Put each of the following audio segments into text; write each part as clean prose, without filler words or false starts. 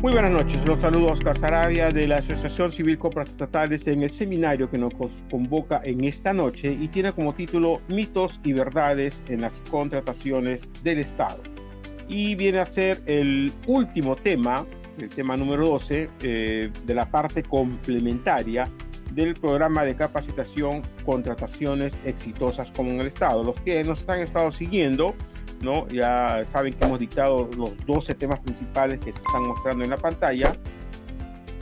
Muy buenas noches, los saludo Oscar Sarabia de la Asociación Civil Compras Estatales en el seminario que nos convoca en esta noche y tiene como título Mitos y Verdades en las Contrataciones del Estado. Y viene a ser el último tema, el tema número 12, de la parte complementaria del programa de capacitación Contrataciones Exitosas como en el Estado. Los que nos han estado siguiendo, ¿no? Ya saben que hemos dictado los 12 temas principales que se están mostrando en la pantalla.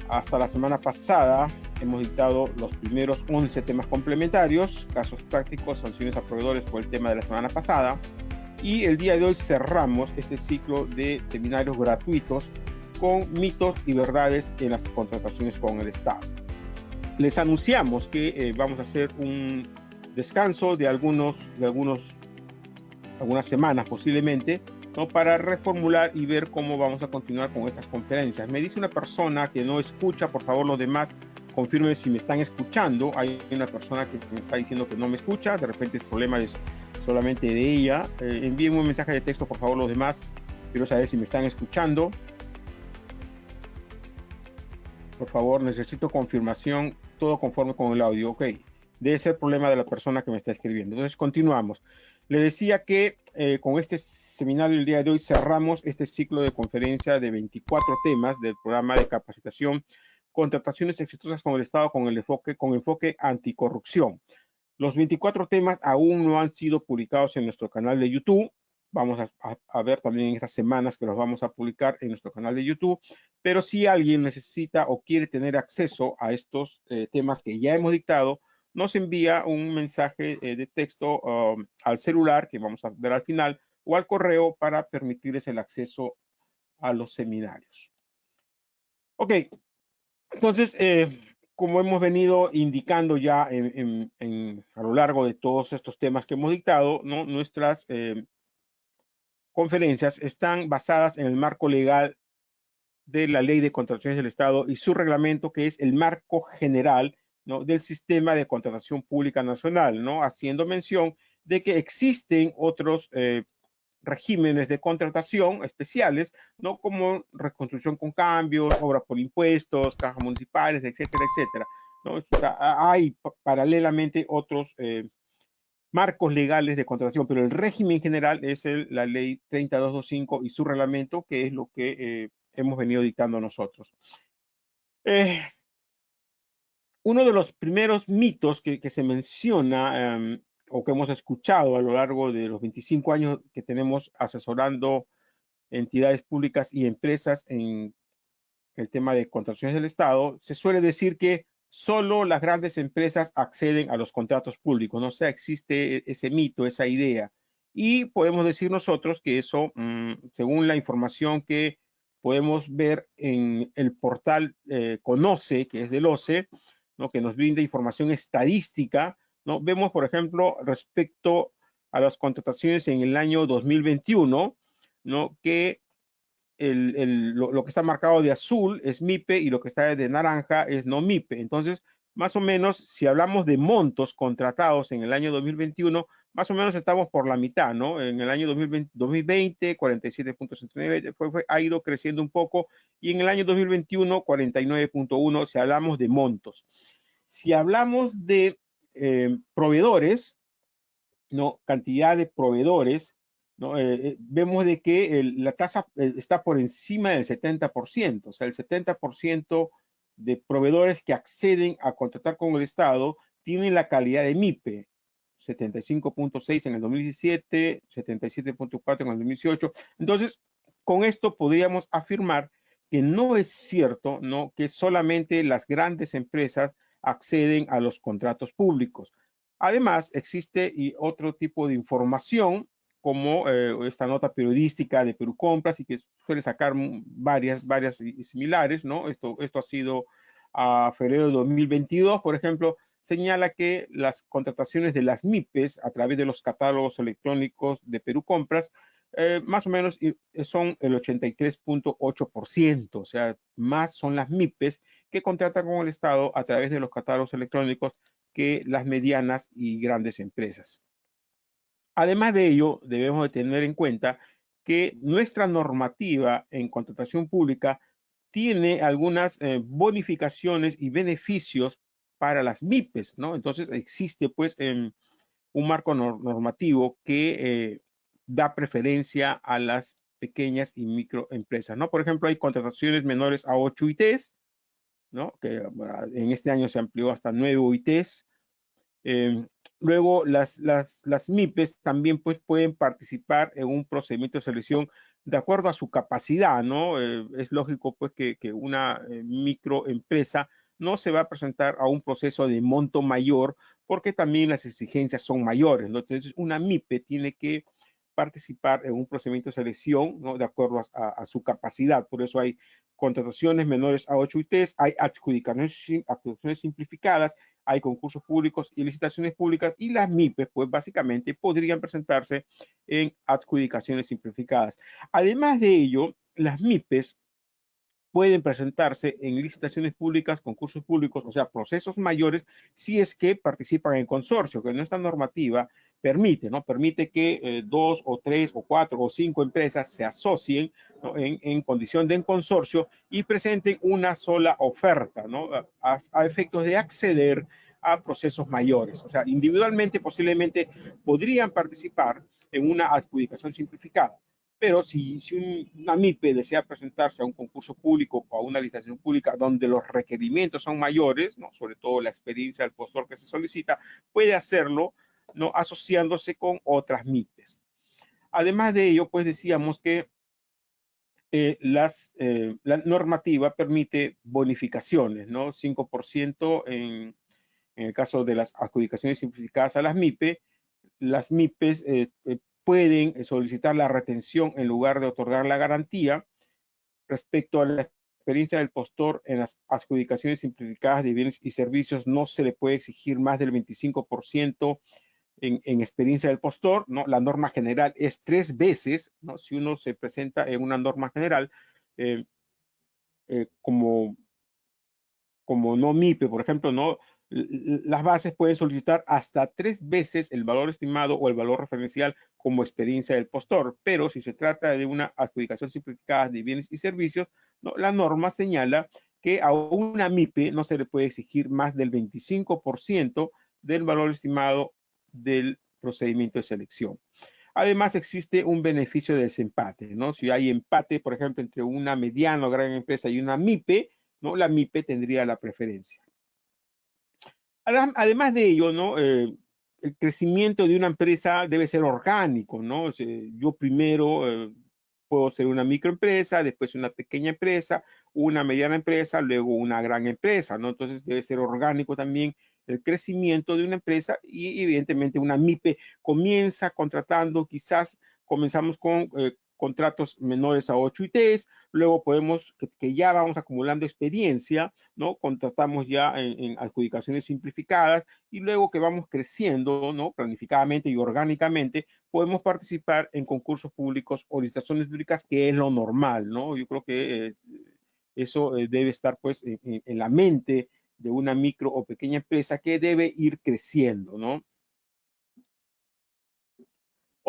Hasta la semana pasada hemos dictado los primeros 11 temas complementarios, casos prácticos, sanciones a proveedores por el tema de la semana pasada. Y el día de hoy cerramos este ciclo de seminarios gratuitos con mitos y verdades en las contrataciones con el Estado. Les anunciamos que vamos a hacer un descanso de algunas semanas posiblemente, ¿no? Para reformular y ver cómo vamos a continuar con estas conferencias. Me dice una persona que no escucha, por favor los demás confirmen si me están escuchando. Hay una persona que me está diciendo que no me escucha, de repente el problema es solamente de ella. Envíenme un mensaje de texto, por favor los demás, quiero saber si me están escuchando. Por favor, necesito confirmación, todo conforme con el audio. Ok, debe ser problema de la persona que me está escribiendo. Entonces, continuamos. Le decía que con este seminario el día de hoy cerramos este ciclo de conferencia de 24 temas del programa de capacitación Contrataciones Exitosas con el Estado con enfoque anticorrupción. Los 24 temas aún no han sido publicados en nuestro canal de YouTube. Vamos a ver también en estas semanas que los vamos a publicar en nuestro canal de YouTube. Pero si alguien necesita o quiere tener acceso a estos temas que ya hemos dictado, nos envía un mensaje de texto al celular, que vamos a ver al final, o al correo para permitirles el acceso a los seminarios. Ok, entonces, como hemos venido indicando ya a lo largo de todos estos temas que hemos dictado, ¿no? Nuestras conferencias están basadas en el marco legal de la Ley de Contrataciones del Estado y su reglamento, que es el marco general, ¿no? Del sistema de contratación pública nacional, ¿no? Haciendo mención de que existen otros regímenes de contratación especiales, ¿no? Como reconstrucción con cambios, obra por impuestos, cajas municipales, etcétera, etcétera, ¿no? O sea, hay paralelamente otros marcos legales de contratación, pero el régimen general es la ley 3225 y su reglamento, que es lo que hemos venido dictando nosotros. Uno de los primeros mitos que se menciona o que hemos escuchado a lo largo de los 25 años que tenemos asesorando entidades públicas y empresas en el tema de contrataciones del Estado, se suele decir que solo las grandes empresas acceden a los contratos públicos, ¿no? O sea, existe ese mito, esa idea. Y podemos decir nosotros que eso, según la información que podemos ver en el portal Conoce, que es del OCE, ¿no? Que nos brinda información estadística, ¿no? Vemos, por ejemplo, respecto a las contrataciones en el año 2021, ¿no? Que lo que está marcado de azul es MIPE y lo que está de naranja es no MIPE. Entonces, más o menos, si hablamos de montos contratados en el año 2021, más o menos estamos por la mitad, ¿no? En el año 2020 47.69, ha ido creciendo un poco, y en el año 2021, 49.1, si hablamos de montos. Si hablamos de proveedores, ¿no? Cantidad de proveedores, ¿no? Vemos de que la tasa está por encima del 70%, o sea, el 70% de proveedores que acceden a contratar con el Estado tienen la calidad de MIPE, 75.6 en el 2017, 77.4 en el 2018. Entonces, con esto podríamos afirmar que no es cierto, ¿no? Que solamente las grandes empresas acceden a los contratos públicos. Además, existe otro tipo de información, como esta nota periodística de Perú Compras, y que suele sacar varias similares, ¿no? Esto ha sido a febrero de 2022, por ejemplo, señala que las contrataciones de las MIPES a través de los catálogos electrónicos de Perú Compras, más o menos son el 83.8%, o sea, más son las MIPES que contratan con el Estado a través de los catálogos electrónicos que las medianas y grandes empresas. Además de ello, debemos de tener en cuenta que nuestra normativa en contratación pública tiene algunas bonificaciones y beneficios para las MIPES, ¿no? Entonces existe pues un marco normativo que da preferencia a las pequeñas y microempresas, ¿no? Por ejemplo, hay contrataciones menores a 8 UITs, ¿no? Que en este año se amplió hasta 9 UITs. Luego, las MIPES también pues, pueden participar en un procedimiento de selección de acuerdo a su capacidad, ¿no? Es lógico pues, que una microempresa no se va a presentar a un proceso de monto mayor porque también las exigencias son mayores, ¿no? Entonces, una MIPE tiene que participar en un procedimiento de selección, ¿no? De acuerdo a su capacidad. Por eso hay contrataciones menores a 8 UITs, hay adjudicaciones simplificadas, hay concursos públicos y licitaciones públicas, y las MIPES, pues básicamente podrían presentarse en adjudicaciones simplificadas. Además de ello, las MIPES pueden presentarse en licitaciones públicas, concursos públicos, o sea, procesos mayores, si es que participan en consorcio, que nuestra normativa permite, ¿no? Permite que 2 o 3 o 4 o 5 empresas se asocien, ¿no? en condición de consorcio y presenten una sola oferta, ¿no? A efectos de acceder a procesos mayores. O sea, individualmente posiblemente podrían participar en una adjudicación simplificada. Pero si una MIPE desea presentarse a un concurso público o a una licitación pública donde los requerimientos son mayores, ¿no? Sobre todo la experiencia del postor que se solicita, puede hacerlo, ¿no? Asociándose con otras MIPES. Además de ello, pues decíamos que la normativa permite bonificaciones, ¿no? 5% en el caso de las adjudicaciones simplificadas a las MIPE. Las MIPES pueden solicitar la retención en lugar de otorgar la garantía. Respecto a la experiencia del postor en las adjudicaciones simplificadas de bienes y servicios, no se le puede exigir más del 25% en experiencia del postor, ¿no? La norma general es 3 veces, ¿no? Si uno se presenta en una norma general eh, como no MIPE, por ejemplo, no, las bases pueden solicitar hasta 3 veces el valor estimado o el valor referencial como experiencia del postor, pero si se trata de una adjudicación simplificada de bienes y servicios, ¿no? La norma señala que a una MIPE no se le puede exigir más del 25% del valor estimado del procedimiento de selección. Además, existe un beneficio de desempate, ¿no? Si hay empate, por ejemplo, entre una mediana o gran empresa y una MIPE, ¿no? La MIPE tendría la preferencia. Además de ello, ¿no? El crecimiento de una empresa debe ser orgánico, ¿no? O sea, yo primero puedo ser una microempresa, después una pequeña empresa, una mediana empresa, luego una gran empresa, ¿no? Entonces debe ser orgánico también el crecimiento de una empresa y evidentemente una MIPE comienza contratando, quizás comenzamos con contratos menores a 8 ITs, luego podemos, que ya vamos acumulando experiencia, ¿no? Contratamos ya en adjudicaciones simplificadas y luego que vamos creciendo, ¿no? Planificadamente y orgánicamente, podemos participar en concursos públicos o licitaciones públicas, que es lo normal, ¿no? Yo creo que eso debe estar pues en la mente de una micro o pequeña empresa que debe ir creciendo, ¿no?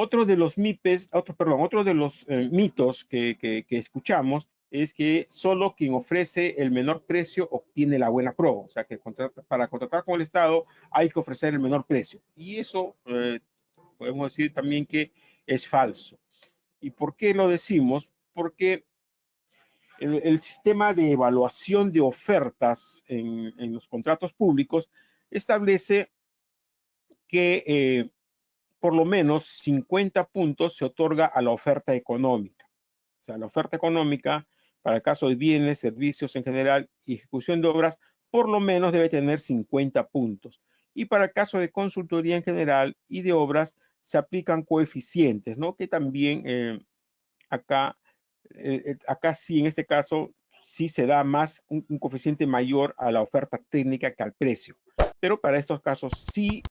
Otro de los otro de los mitos que escuchamos es que solo quien ofrece el menor precio obtiene la buena pro. O sea, que para contratar con el Estado hay que ofrecer el menor precio. Y eso podemos decir también que es falso. ¿Y por qué lo decimos? Porque el sistema de evaluación de ofertas en los contratos públicos establece que por lo menos 50 puntos se otorga a la oferta económica. O sea, la oferta económica, para el caso de bienes, servicios en general y ejecución de obras, por lo menos debe tener 50 puntos. Y para el caso de consultoría en general y de obras, se aplican coeficientes, ¿no? Que también acá sí, en este caso, sí se da más un coeficiente mayor a la oferta técnica que al precio. Pero para estos casos sí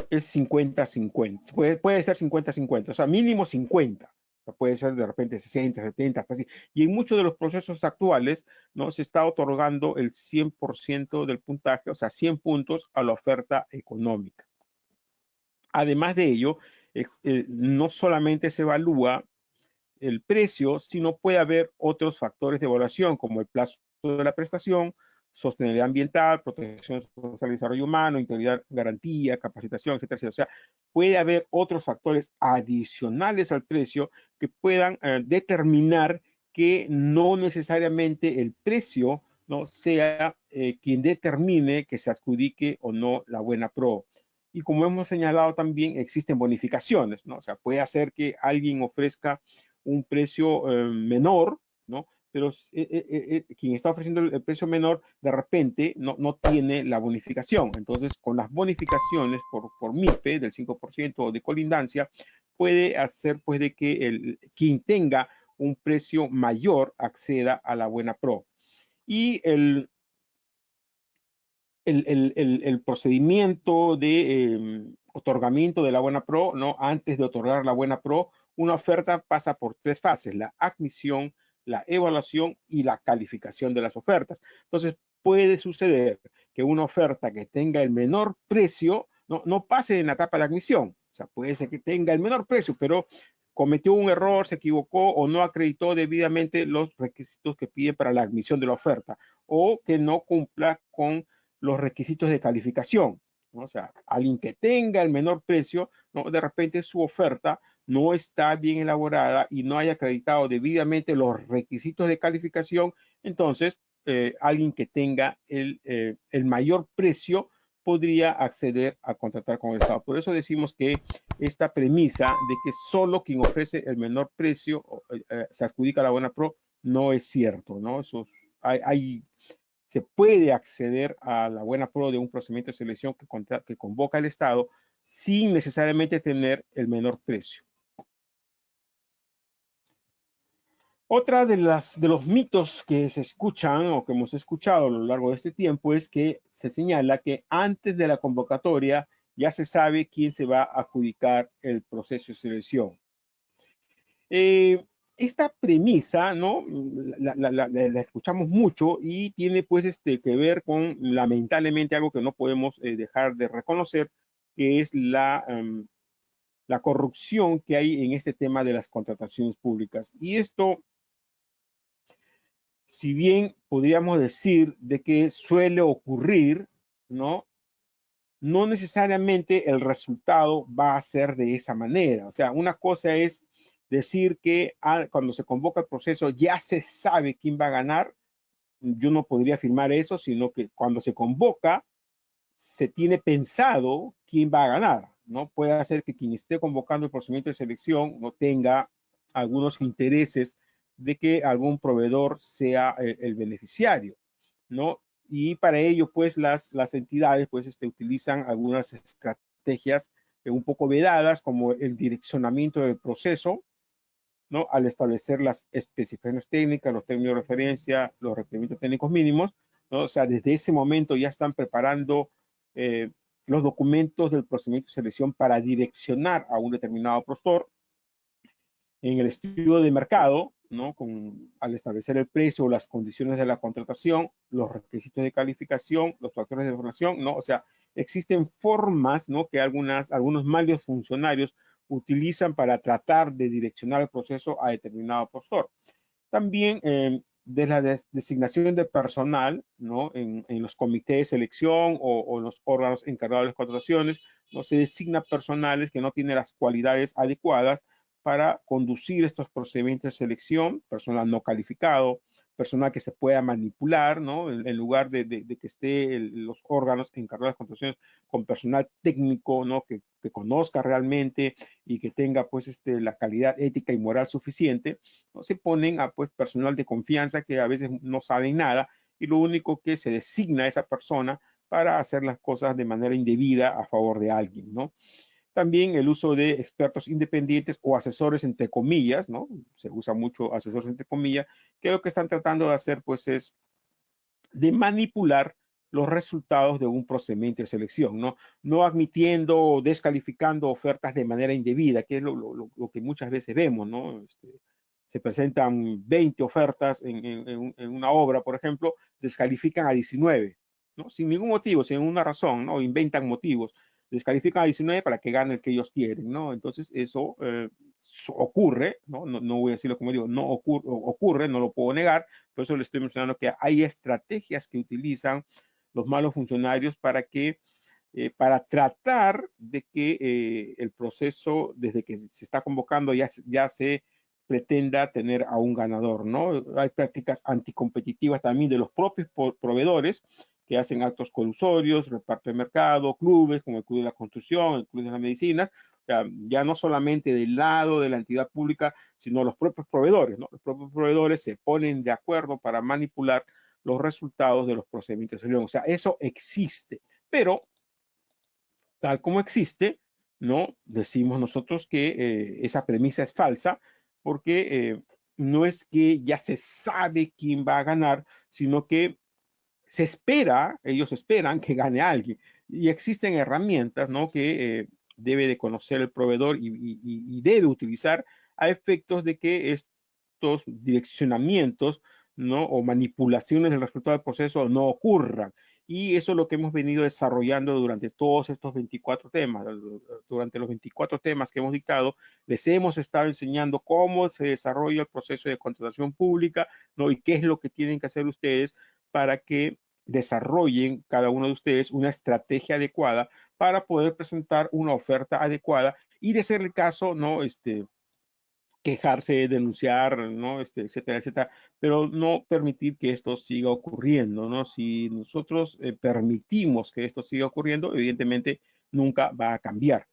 es 50-50. Puede ser 50-50, o sea, mínimo 50. O puede ser de repente 60, 70, hasta así. Y en muchos de los procesos actuales, ¿no? Se está otorgando el 100% del puntaje, o sea, 100 puntos a la oferta económica. Además de ello, no solamente se evalúa el precio, sino puede haber otros factores de evaluación, como el plazo de la prestación, sostenibilidad ambiental, protección social y desarrollo humano, integridad, garantía, capacitación, etcétera, etcétera. O sea, puede haber otros factores adicionales al precio que puedan determinar que no necesariamente el precio no sea quien determine que se adjudique o no la buena pro. Y como hemos señalado también, existen bonificaciones, ¿no? O sea, puede hacer que alguien ofrezca un precio menor, ¿no? Pero quien está ofreciendo el precio menor, de repente no tiene la bonificación. Entonces, con las bonificaciones por MIPE del 5% o de colindancia, puede hacer pues de que quien tenga un precio mayor acceda a la buena pro. Y el procedimiento de otorgamiento de la buena pro, ¿no? Antes de otorgar la buena pro, una oferta pasa por 3 fases: la admisión, la evaluación y la calificación de las ofertas. Entonces, puede suceder que una oferta que tenga el menor precio no pase en la etapa de admisión. O sea, puede ser que tenga el menor precio, pero cometió un error, se equivocó o no acreditó debidamente los requisitos que pide para la admisión de la oferta, o que no cumpla con los requisitos de calificación, ¿no? O sea, alguien que tenga el menor precio, ¿no? De repente su oferta no está bien elaborada y no haya acreditado debidamente los requisitos de calificación, entonces alguien que tenga el mayor precio podría acceder a contratar con el Estado. Por eso decimos que esta premisa de que solo quien ofrece el menor precio se adjudica la buena pro no es cierto, ¿no? Eso se puede acceder a la buena pro de un procedimiento de selección que convoca el Estado sin necesariamente tener el menor precio. Otra de los mitos que se escuchan o que hemos escuchado a lo largo de este tiempo es que se señala que antes de la convocatoria ya se sabe quién se va a adjudicar el proceso de selección. Esta premisa, ¿no? La escuchamos mucho y tiene pues que ver con, lamentablemente, algo que no podemos dejar de reconocer, que es la corrupción que hay en este tema de las contrataciones públicas. Y esto, si bien podríamos decir de que suele ocurrir, ¿no? No necesariamente el resultado va a ser de esa manera. O sea, una cosa es decir que cuando se convoca el proceso ya se sabe quién va a ganar. Yo no podría afirmar eso, sino que cuando se convoca se tiene pensado quién va a ganar, ¿no? Puede ser que quien esté convocando el procedimiento de selección no tenga algunos intereses de que algún proveedor sea el beneficiario, ¿no? Y para ello, pues, las entidades, pues, utilizan algunas estrategias un poco vedadas, como el direccionamiento del proceso, ¿no? Al establecer las especificaciones técnicas, los términos de referencia, los requerimientos técnicos mínimos, ¿no? O sea, desde ese momento ya están preparando los documentos del procedimiento de selección para direccionar a un determinado postor. En el estudio de mercado, ¿no? Al establecer el precio o las condiciones de la contratación, los requisitos de calificación, los factores de evaluación, ¿no? O sea, existen formas, ¿no? Que algunos malos funcionarios utilizan para tratar de direccionar el proceso a determinado postor. También de la designación de personal, ¿no? En los comités de selección o los órganos encargados de las contrataciones, no se designa personales que no tienen las cualidades adecuadas para conducir estos procedimientos de selección, personal no calificado, personal que se pueda manipular, ¿no? En lugar de que esté los órganos encargados de las contrataciones con personal técnico, ¿no? Que conozca realmente y que tenga pues la calidad ética y moral suficiente, ¿no? Se ponen a pues personal de confianza que a veces no saben nada y lo único que se designa a esa persona para hacer las cosas de manera indebida a favor de alguien, ¿no? También el uso de expertos independientes o asesores entre comillas, ¿no? Se usa mucho asesores entre comillas, que lo que están tratando de hacer pues es de manipular los resultados de un procedimiento de selección, ¿no? No admitiendo o descalificando ofertas de manera indebida, que es lo que muchas veces vemos, ¿no? Se presentan 20 ofertas en una obra, por ejemplo, descalifican a 19, ¿no? Sin ningún motivo, sin ninguna razón, ¿no? Inventan motivos. Descalifican a 19 para que gane el que ellos quieren, ¿no? Entonces, eso ocurre, no voy a decirlo como digo, no ocurre, no lo puedo negar, por eso le estoy mencionando que hay estrategias que utilizan los malos funcionarios para tratar de que el proceso, desde que se está convocando, ya se pretenda tener a un ganador, ¿no? Hay prácticas anticompetitivas también de los propios proveedores que hacen actos colusorios, reparto de mercado, clubes como el Club de la Construcción, el Club de la Medicina, o sea, ya no solamente del lado de la entidad pública, sino los propios proveedores, ¿no? Los propios proveedores se ponen de acuerdo para manipular los resultados de los procedimientos de selección. O sea, eso existe, pero tal como existe, ¿no? Decimos nosotros que esa premisa es falsa porque no es que ya se sabe quién va a ganar, sino que ellos esperan que gane alguien. Y existen herramientas, ¿no? Que debe de conocer el proveedor y debe utilizar a efectos de que estos direccionamientos, ¿no? O manipulaciones del resultado del proceso no ocurran. Y eso es lo que hemos venido desarrollando durante todos estos 24 temas. Durante los 24 temas que hemos dictado, les hemos estado enseñando cómo se desarrolla el proceso de contratación pública, ¿no? Y qué es lo que tienen que hacer ustedes para que desarrollen cada uno de ustedes una estrategia adecuada para poder presentar una oferta adecuada y de ser el caso, ¿no? Quejarse, denunciar, ¿no? Etcétera, etcétera, pero no permitir que esto siga ocurriendo, ¿no? Si nosotros permitimos que esto siga ocurriendo, evidentemente nunca va a cambiar.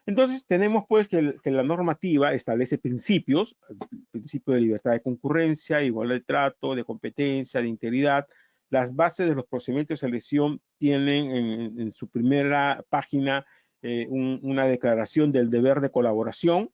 Entonces, tenemos pues que la normativa establece principios, el principio de libertad de concurrencia, igualdad de trato, de competencia, de integridad. Las bases de los procedimientos de selección tienen en su primera página una declaración del deber de colaboración,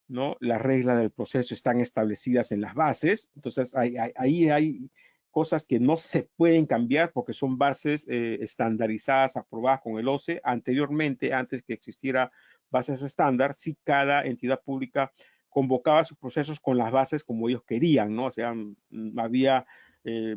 ¿no? Las reglas del proceso están establecidas en las bases, entonces ahí hay cosas que no se pueden cambiar porque son bases estandarizadas, aprobadas con el OCE. Anteriormente, antes que existiera bases estándar, sí cada entidad pública convocaba sus procesos con las bases como ellos querían, ¿no? O sea, había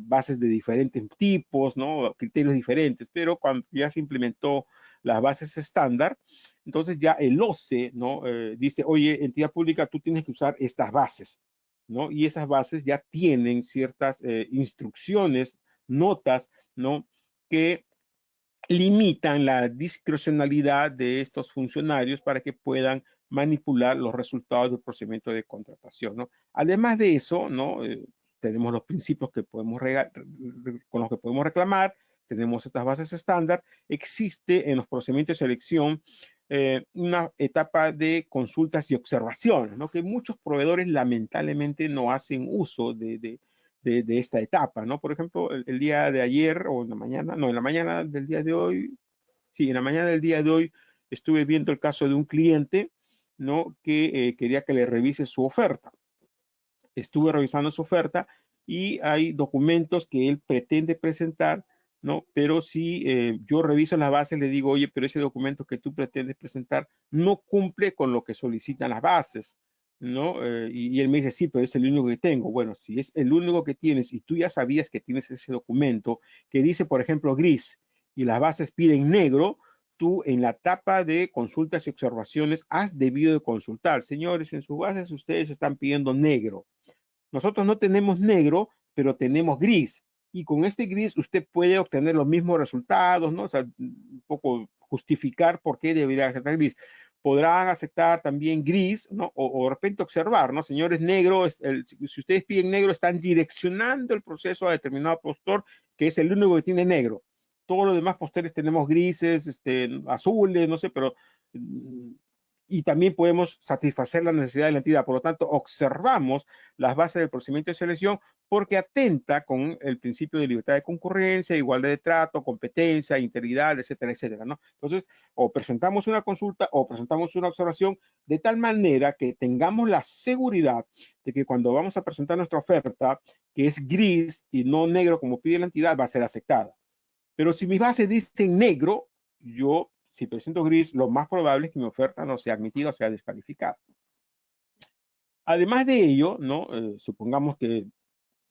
bases de diferentes tipos, ¿no? Criterios diferentes, pero cuando ya se implementó las bases estándar, entonces ya el OCE, ¿no? Dice, oye, entidad pública, tú tienes que usar estas bases, ¿no? Y esas bases ya tienen ciertas instrucciones, notas, ¿no? Que limitan la discrecionalidad de estos funcionarios para que puedan manipular los resultados del procedimiento de contratación, ¿no? Además de eso, ¿no? Tenemos los principios que podemos con los que podemos reclamar, tenemos estas bases estándar, existe en los procedimientos de selección una etapa de consultas y observaciones, ¿no? Que muchos proveedores lamentablemente no hacen uso de esta etapa, ¿no? Por ejemplo, el día de ayer o en la mañana, no, en la mañana del día de hoy, sí, en la mañana del día de hoy estuve viendo el caso de un cliente, ¿no? Que quería que le revise su oferta. Estuve revisando su oferta y hay documentos que él pretende presentar, ¿no? Pero si yo reviso las bases, le digo, oye, pero ese documento que tú pretendes presentar no cumple con lo que solicitan las bases, ¿no? Y él me dice, sí, pero es el único que tengo. Bueno, si es el único que tienes y tú ya sabías que tienes ese documento que dice, por ejemplo, gris y las bases piden negro, tú en la etapa de consultas y observaciones has debido de consultar. Señores, en sus bases ustedes están pidiendo negro. Nosotros no tenemos negro, pero tenemos gris. Y con este gris usted puede obtener los mismos resultados, ¿no? O sea, un poco justificar por qué debería aceptar gris. Podrán aceptar también gris, ¿no? O de repente observar, ¿no? Señores, negro, si ustedes piden negro, están direccionando el proceso a determinado postor, que es el único que tiene negro. Todos los demás postores tenemos grises, azules, no sé, pero y también podemos satisfacer la necesidad de la entidad. Por lo tanto, observamos las bases del procedimiento de selección porque atenta con el principio de libertad de concurrencia, igualdad de trato, competencia, integridad, etcétera, etcétera, ¿no? Entonces, o presentamos una consulta o presentamos una observación de tal manera que tengamos la seguridad de que cuando vamos a presentar nuestra oferta, que es gris y no negro como pide la entidad, va a ser aceptada. Pero si mis bases dicen negro, yo, si presento gris, lo más probable es que mi oferta no sea admitida o sea descalificada. Además de ello, ¿no? Supongamos que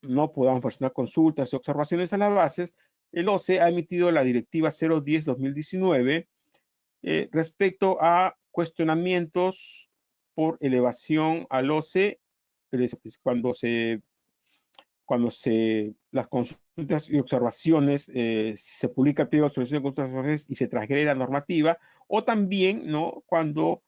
no podamos presentar consultas y observaciones a las bases, el OCE ha emitido la directiva 010-2019 respecto a cuestionamientos por elevación al OCE las consultas y observaciones, se publica el pliego de solicitud de consultas y observaciones y se transgrede la normativa, o también, ¿no?, cuando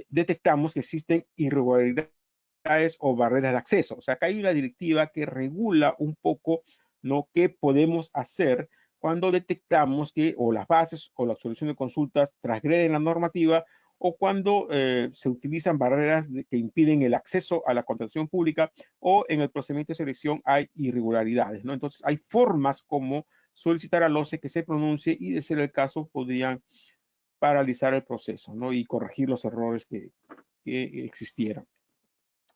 detectamos que existen irregularidades o barreras de acceso. O sea, acá hay una directiva que regula un poco, ¿no?, qué podemos hacer cuando detectamos que o las bases o la solución de consultas transgreden la normativa, o cuando se utilizan barreras que impiden el acceso a la contratación pública, o en el procedimiento de selección hay irregularidades, ¿no? Entonces, hay formas como solicitar al OCE que se pronuncie y, de ser el caso, podrían paralizar el proceso, ¿no?, y corregir los errores que existieran.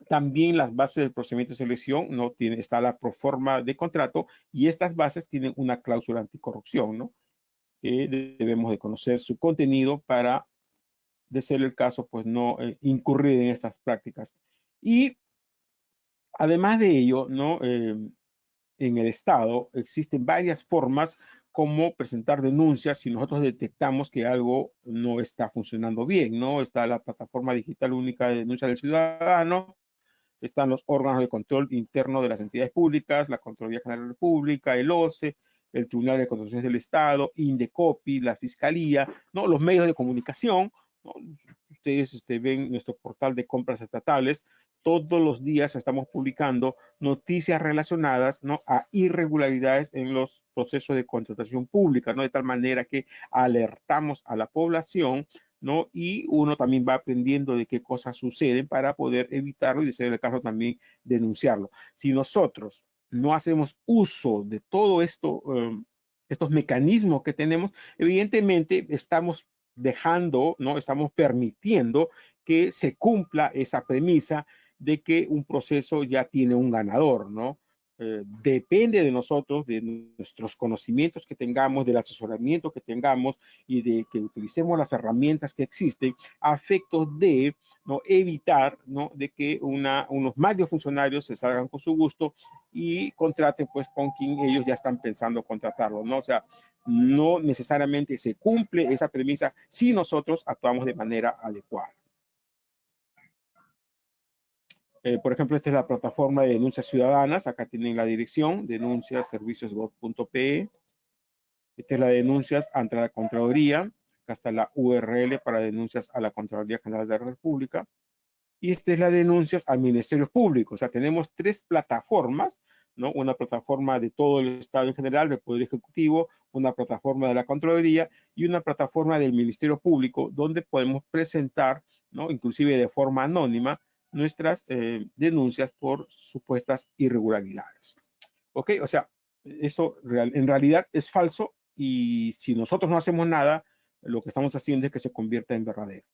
También las bases del procedimiento de selección, ¿no?, está la proforma de contrato, y estas bases tienen una cláusula anticorrupción, ¿no?, que debemos de conocer su contenido para, de ser el caso, pues no incurrir en estas prácticas. Y además de ello, ¿no?, en el Estado existen varias formas como presentar denuncias si nosotros detectamos que algo no está funcionando bien, ¿no? Está la plataforma digital única de denuncia del ciudadano, están los órganos de control interno de las entidades públicas, la Contraloría General de la República, el OCE, el Tribunal de Contrataciones del Estado, Indecopi, la Fiscalía, ¿no?, los medios de comunicación, ¿no? Ustedes ven nuestro portal de compras estatales, todos los días estamos publicando noticias relacionadas, ¿no?, a irregularidades en los procesos de contratación pública, ¿no?, de tal manera que alertamos a la población, ¿no?, y uno también va aprendiendo de qué cosas suceden para poder evitarlo y, de ser el caso, también denunciarlo. Si nosotros no hacemos uso de todo esto, estos mecanismos que tenemos, evidentemente estamos dejando, ¿no?, estamos permitiendo que se cumpla esa premisa de que un proceso ya tiene un ganador, ¿no? Depende de nosotros, de nuestros conocimientos que tengamos, del asesoramiento que tengamos y de que utilicemos las herramientas que existen a efectos de, ¿no?, evitar, ¿no?, de que unos malos funcionarios se salgan con su gusto y contraten, pues, con quien ellos ya están pensando contratarlo, ¿no? O sea, no necesariamente se cumple esa premisa si nosotros actuamos de manera adecuada. Por ejemplo, esta es la plataforma de denuncias ciudadanas. Acá tienen la dirección, denunciasservicios.gov.pe. Esta es la de denuncias ante la Contraloría. Acá está la URL para denuncias a la Contraloría General de la República. Y esta es la de denuncias al Ministerio Público. O sea, tenemos tres plataformas, ¿no? Una plataforma de todo el Estado en general, del Poder Ejecutivo, una plataforma de la Contraloría y una plataforma del Ministerio Público, donde podemos presentar, ¿no?, inclusive de forma anónima, nuestras denuncias por supuestas irregularidades. ¿Ok? O sea, eso en realidad es falso, y si nosotros no hacemos nada, lo que estamos haciendo es que se convierta en verdadero.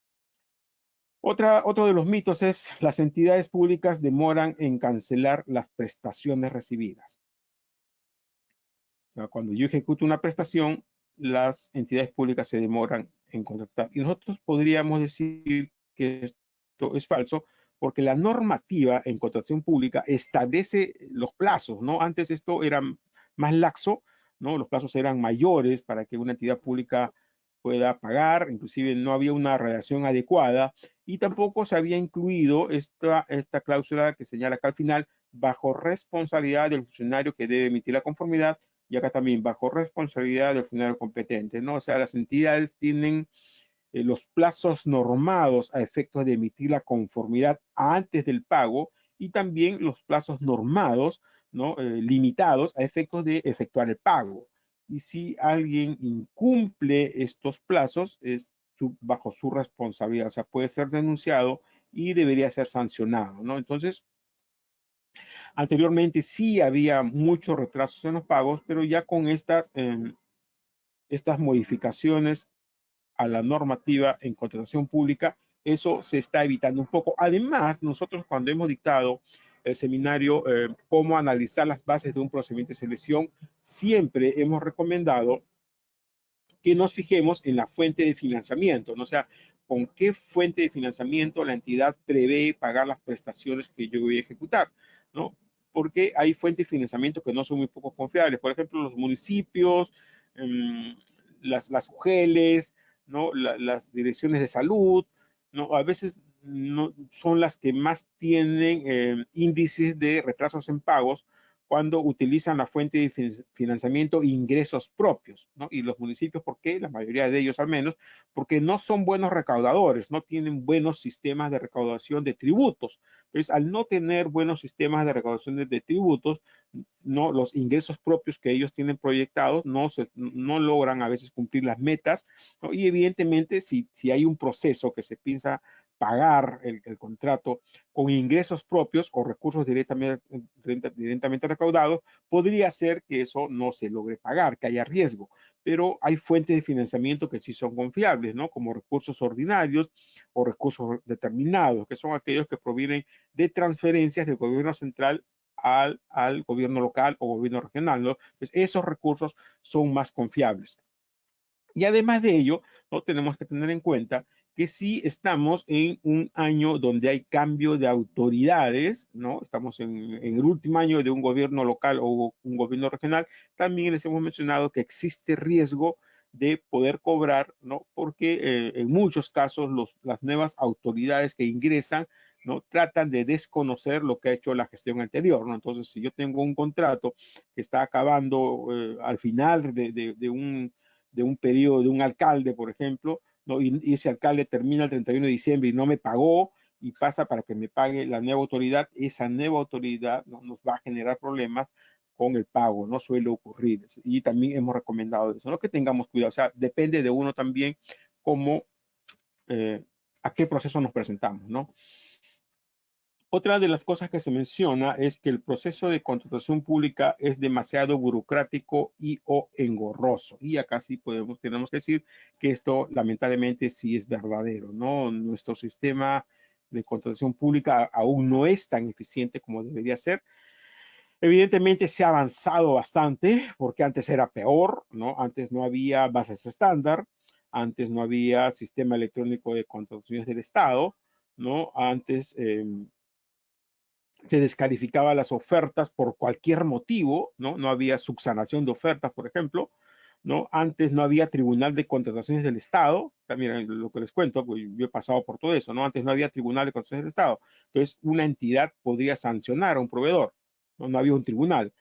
Otro de los mitos es: las entidades públicas demoran en cancelar las prestaciones recibidas. O sea, cuando yo ejecuto una prestación, las entidades públicas se demoran en contratar. Y nosotros podríamos decir que esto es falso, porque la normativa en contratación pública establece los plazos, ¿no? Antes esto era más laxo, ¿no? Los plazos eran mayores para que una entidad pública pueda pagar, inclusive no había una redacción adecuada, y tampoco se había incluido esta cláusula que señala acá al final: bajo responsabilidad del funcionario que debe emitir la conformidad, y acá también bajo responsabilidad del funcionario competente, ¿no? O sea, las entidades tienen los plazos normados a efectos de emitir la conformidad antes del pago, y también los plazos normados, ¿no?, limitados a efectos de efectuar el pago. Y si alguien incumple estos plazos, es bajo su responsabilidad. O sea, puede ser denunciado y debería ser sancionado, ¿no? Entonces, anteriormente sí había muchos retrasos en los pagos, pero ya con estas modificaciones a la normativa en contratación pública, eso se está evitando un poco. Además, nosotros, cuando hemos dictado el seminario cómo analizar las bases de un procedimiento de selección, siempre hemos recomendado que nos fijemos en la fuente de financiamiento, ¿no? O sea, con qué fuente de financiamiento la entidad prevé pagar las prestaciones que yo voy a ejecutar, ¿no? Porque hay fuentes de financiamiento que no son muy poco confiables. Por ejemplo, los municipios, las UGELes, ¿no?, las direcciones de salud, ¿no? A veces no, son las que más tienen índices de retrasos en pagos cuando utilizan la fuente de financiamiento ingresos propios, ¿no? Y los municipios, ¿por qué? La mayoría de ellos al menos, porque no son buenos recaudadores, no tienen buenos sistemas de recaudación de tributos. Entonces, al no tener buenos sistemas de recaudación de tributos, no, los ingresos propios que ellos tienen proyectados no logran a veces cumplir las metas, ¿no? Y evidentemente si hay un proceso que se piensa pagar el contrato con ingresos propios o recursos directamente recaudados, podría ser que eso no se logre pagar, que haya riesgo. Pero hay fuentes de financiamiento que sí son confiables, ¿no? Como recursos ordinarios o recursos determinados, que son aquellos que provienen de transferencias del gobierno central al gobierno local o gobierno regional, ¿no? Pues esos recursos son más confiables. Y además de ello, ¿no? Tenemos que tener en cuenta que si estamos en un año donde hay cambio de autoridades, ¿no? Estamos en el último año de un gobierno local o un gobierno regional, también les hemos mencionado que existe riesgo de poder cobrar, ¿no? Porque en muchos casos las nuevas autoridades que ingresan, ¿no? Tratan de desconocer lo que ha hecho la gestión anterior, ¿no? Entonces, si yo tengo un contrato que está acabando al final de un periodo de un alcalde, por ejemplo, ¿no? Y ese alcalde termina el 31 de diciembre y no me pagó y pasa para que me pague la nueva autoridad, esa nueva autoridad, ¿no? Nos va a generar problemas con el pago, no suele ocurrir. Y también hemos recomendado eso, ¿no? Que tengamos cuidado, o sea, depende de uno también cómo, a qué proceso nos presentamos, ¿no? Otra de las cosas que se menciona es que el proceso de contratación pública es demasiado burocrático y o engorroso. Y acá sí tenemos que decir que esto lamentablemente sí es verdadero, ¿no? Nuestro sistema de contratación pública aún no es tan eficiente como debería ser. Evidentemente se ha avanzado bastante porque antes era peor, ¿no? Antes no había bases estándar, antes no había sistema electrónico de contrataciones del Estado, ¿no? Antes se descalificaba las ofertas por cualquier motivo, ¿no? No había subsanación de ofertas, por ejemplo, ¿no? Antes no había tribunal de contrataciones del Estado, también lo que les cuento, pues yo he pasado por todo eso, ¿no? Antes no había tribunal de contrataciones del Estado, entonces una entidad podría sancionar a un proveedor, ¿no? No había un tribunal.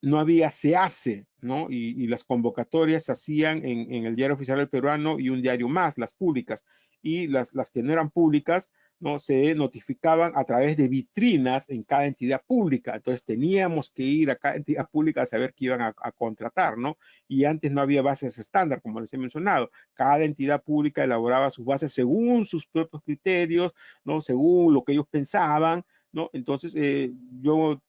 No había SEACE, ¿no? Y las convocatorias se hacían en el Diario Oficial del Peruano y un diario más, las públicas. Y las que no eran públicas, ¿no? Se notificaban a través de vitrinas en cada entidad pública. Entonces teníamos que ir a cada entidad pública a saber qué iban a contratar, ¿no? Y antes no había bases estándar, como les he mencionado. Cada entidad pública elaboraba sus bases según sus propios criterios, ¿no? Según lo que ellos pensaban, ¿no? Entonces, yo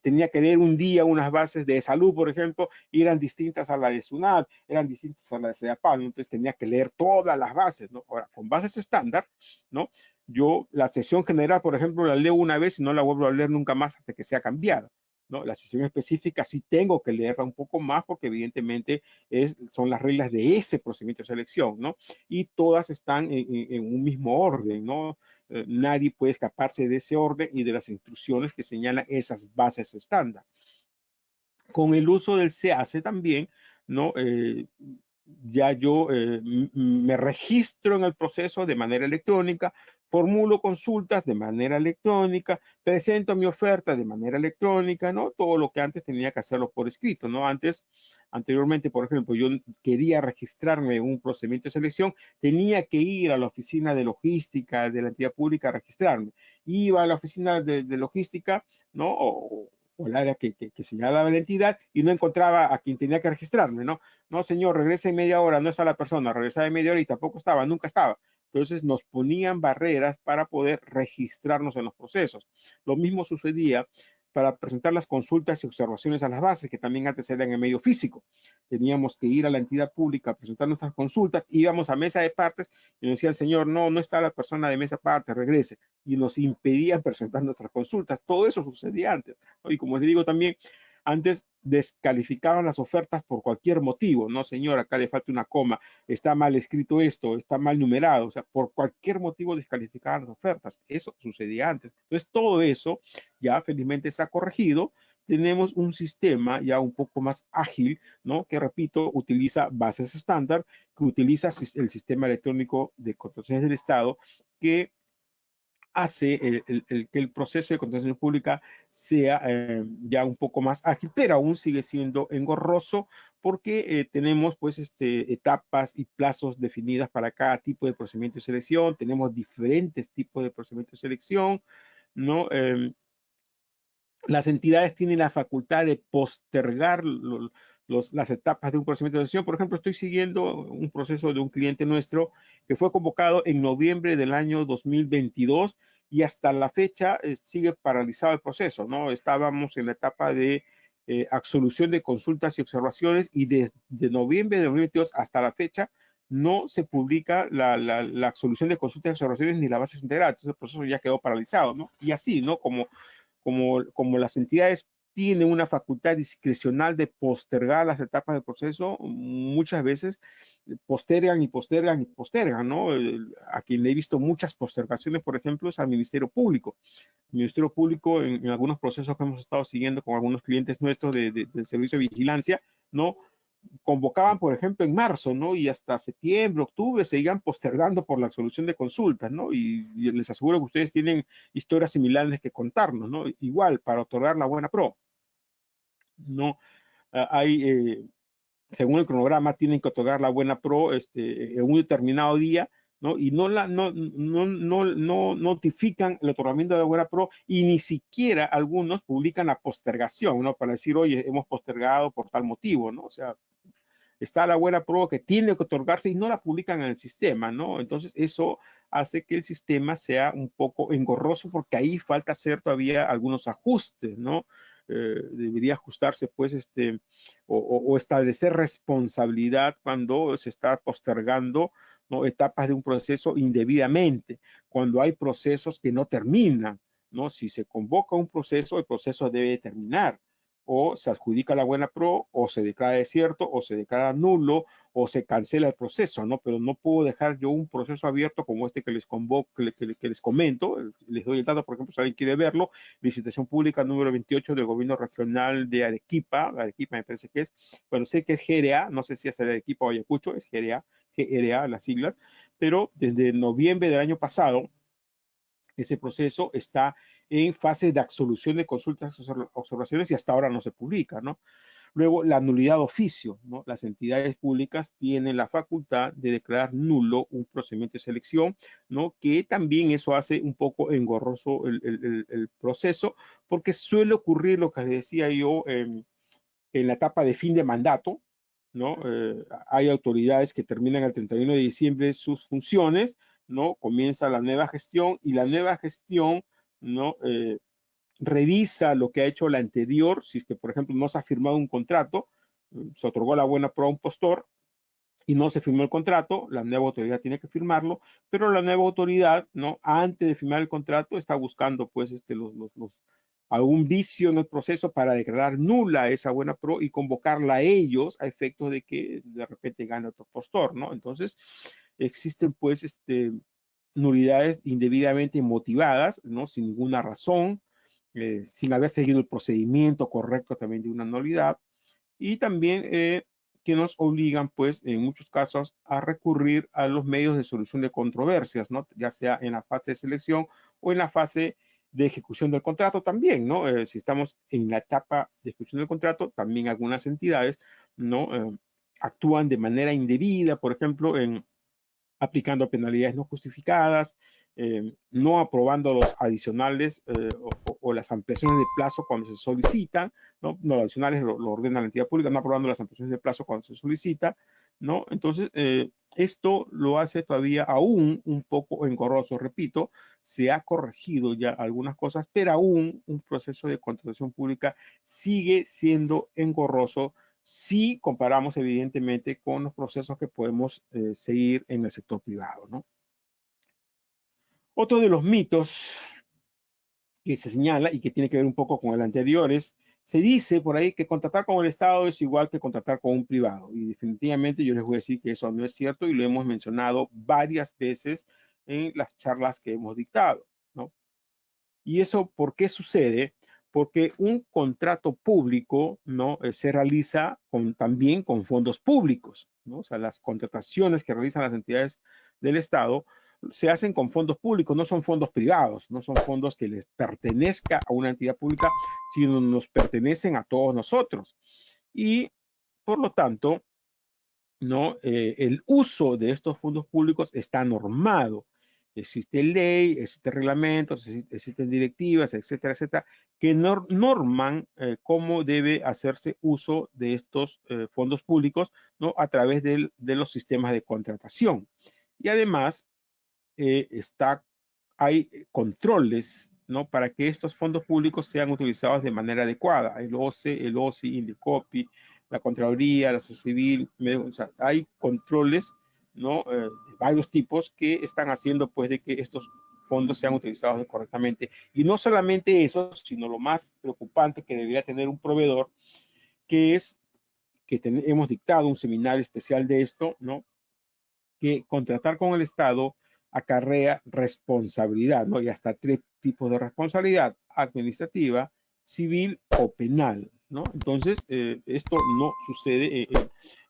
tenía que leer un día unas bases de salud, por ejemplo, y eran distintas a la de SUNAT, eran distintas a la de CEDAPAL, entonces tenía que leer todas las bases, ¿no? Ahora, con bases estándar, ¿no? Yo la sesión general, por ejemplo, la leo una vez y no la vuelvo a leer nunca más hasta que sea cambiada, ¿no? La sesión específica sí tengo que leerla un poco más porque evidentemente son las reglas de ese procedimiento de selección, ¿no? Y todas están en un mismo orden, ¿no? Nadie puede escaparse de ese orden y de las instrucciones que señalan esas bases estándar. Con el uso del SEACE también, ¿no? Ya yo me registro en el proceso de manera electrónica, formulo consultas de manera electrónica, presento mi oferta de manera electrónica, ¿no? Todo lo que antes tenía que hacerlo por escrito, ¿no? Anteriormente, por ejemplo, yo quería registrarme en un procedimiento de selección, tenía que ir a la oficina de logística de la entidad pública a registrarme. Iba a la oficina de logística, ¿no? O el área que señalaba la entidad y no encontraba a quien tenía que registrarme, ¿no? No, señor, regrese en media hora, no está la persona, regresaba en media hora y tampoco estaba, nunca estaba. Entonces nos ponían barreras para poder registrarnos en los procesos. Lo mismo sucedía para presentar las consultas y observaciones a las bases, que también antes eran en medio físico. Teníamos que ir a la entidad pública a presentar nuestras consultas, íbamos a mesa de partes y nos decía el señor, no, no está la persona de mesa de partes, regrese. Y nos impedían presentar nuestras consultas. Todo eso sucedía antes, ¿no? Y como les digo también, antes descalificaban las ofertas por cualquier motivo. No, señor, acá le falta una coma, está mal escrito esto, está mal numerado. O sea, por cualquier motivo descalificaban las ofertas. Eso sucedía antes. Entonces, todo eso ya felizmente se ha corregido tenemos un sistema ya un poco más ágil, ¿no? Que, repito, utiliza bases estándar, que utiliza el sistema electrónico de contrataciones del Estado, que hace que el proceso de contratación pública sea ya un poco más ágil, pero aún sigue siendo engorroso porque tenemos pues etapas y plazos definidas para cada tipo de procedimiento de selección, tenemos diferentes tipos de procedimiento de selección, ¿no? Las entidades tienen la facultad de postergar las etapas de un procedimiento de selección. Por ejemplo, estoy siguiendo un proceso de un cliente nuestro que fue convocado en noviembre del año 2022 y hasta la fecha sigue paralizado el proceso, ¿no? Estábamos en la etapa de absolución de consultas y observaciones y desde noviembre de 2022 hasta la fecha no se publica la absolución de consultas y observaciones ni la base integral. Entonces el proceso ya quedó paralizado, ¿no? Y así, ¿no? Como las entidades tienen una facultad discrecional de postergar las etapas del proceso, muchas veces postergan y postergan y postergan, ¿no? A quien le he visto muchas postergaciones, por ejemplo, es al Ministerio Público. El Ministerio Público, en algunos procesos que hemos estado siguiendo con algunos clientes nuestros del Servicio de Vigilancia, ¿no? Convocaban, por ejemplo, en marzo, ¿no? Y hasta septiembre, octubre seguían postergando por la absolución de consultas, ¿no? Y les aseguro que ustedes tienen historias similares que contarnos, ¿no? Igual, para otorgar la buena pro, ¿no? Hay, según el cronograma, tienen que otorgar la buena pro en un determinado día, ¿no? Y no notifican el otorgamiento de la buena pro y ni siquiera algunos publican la postergación, ¿no? Para decir, oye, hemos postergado por tal motivo, ¿no? O sea, está la buena prueba que tiene que otorgarse y no la publican en el sistema, ¿no? Entonces eso hace que el sistema sea un poco engorroso porque ahí falta hacer todavía algunos ajustes, ¿no? Debería ajustarse pues o establecer responsabilidad cuando se está postergando, ¿no? Etapas de un proceso indebidamente, cuando hay procesos que no terminan, ¿no? Si se convoca un proceso, el proceso debe terminar, o se adjudica la buena pro, o se declara desierto, o se declara nulo, o se cancela el proceso, ¿no? Pero no puedo dejar yo un proceso abierto como este que les convoco, que les comento, les doy el dato, por ejemplo, si alguien quiere verlo, licitación pública número 28 del gobierno regional de Arequipa me parece que es, bueno, sé que es GRA, no sé si es el Arequipa o Ayacucho, es GRA, las siglas, pero desde noviembre del año pasado, ese proceso está en fase de absolución de consultas, observaciones y hasta ahora no se publica, ¿no? Luego, la nulidad de oficio, ¿no? Las entidades públicas tienen la facultad de declarar nulo un procedimiento de selección, ¿no? Que también eso hace un poco engorroso el proceso, porque suele ocurrir lo que les decía yo en la etapa de fin de mandato, ¿no? Hay autoridades que terminan el 31 de diciembre sus funciones, ¿no? Comienza la nueva gestión y la nueva gestión, ¿no? Revisa lo que ha hecho la anterior, si es que, por ejemplo, no se ha firmado un contrato, se otorgó la buena prueba a un postor y no se firmó el contrato, la nueva autoridad tiene que firmarlo, pero la nueva autoridad, ¿no? Antes de firmar el contrato, está buscando, pues, algún vicio en el proceso para declarar nula esa buena pro y convocarla a ellos a efectos de que de repente gane otro postor, ¿no? Entonces, existen, pues, nulidades indebidamente motivadas, ¿no? Sin ninguna razón, sin haber seguido el procedimiento correcto también de una nulidad, y también que nos obligan, pues, en muchos casos a recurrir a los medios de solución de controversias, ¿no? Ya sea en la fase de selección o en la fase de ejecución del contrato también, ¿no? Si estamos en la etapa de ejecución del contrato, también algunas entidades, ¿no? Actúan de manera indebida, por ejemplo, en aplicando penalidades no justificadas, no aprobando los adicionales o las ampliaciones de plazo cuando se solicitan, ¿no? Los adicionales lo ordena la entidad pública, no aprobando las ampliaciones de plazo cuando se solicita, ¿no? Entonces, esto lo hace todavía aún un poco engorroso. Repito, se ha corregido ya algunas cosas, pero aún un proceso de contratación pública sigue siendo engorroso si comparamos evidentemente con los procesos que podemos seguir en el sector privado, ¿no? Otro de los mitos que se señala y que tiene que ver un poco con el anterior es, se dice por ahí que contratar con el Estado es igual que contratar con un privado, y definitivamente yo les voy a decir que eso no es cierto y lo hemos mencionado varias veces en las charlas que hemos dictado, ¿no? ¿Y eso por qué sucede? porque un contrato público, ¿no? Se realiza también con fondos públicos, ¿no? O sea, las contrataciones que realizan las entidades del Estado se hacen con fondos públicos, no son fondos privados, no son fondos que les pertenezca a una entidad pública, sino nos pertenecen a todos nosotros. Y por lo tanto, ¿no? El uso de estos fondos públicos está normado. Existe ley, existe reglamentos, existen directivas, etcétera, etcétera, que norman cómo debe hacerse uso de estos fondos públicos, ¿no? A través de los sistemas de contratación. Y además, hay controles, ¿no? Para que estos fondos públicos sean utilizados de manera adecuada. El OCE, el OSI, Indecopi, la Contraloría, la Sociedad Civil, o sea, hay controles, ¿no? De varios tipos que están haciendo, pues, de que estos fondos sean utilizados correctamente. Y no solamente eso, sino lo más preocupante que debería tener un proveedor, que es que hemos dictado un seminario especial de esto, ¿no? Que contratar con el Estado acarrea responsabilidad, ¿no? Y hasta 3 tipos de responsabilidad: administrativa, civil o penal, ¿no? Entonces, esto no sucede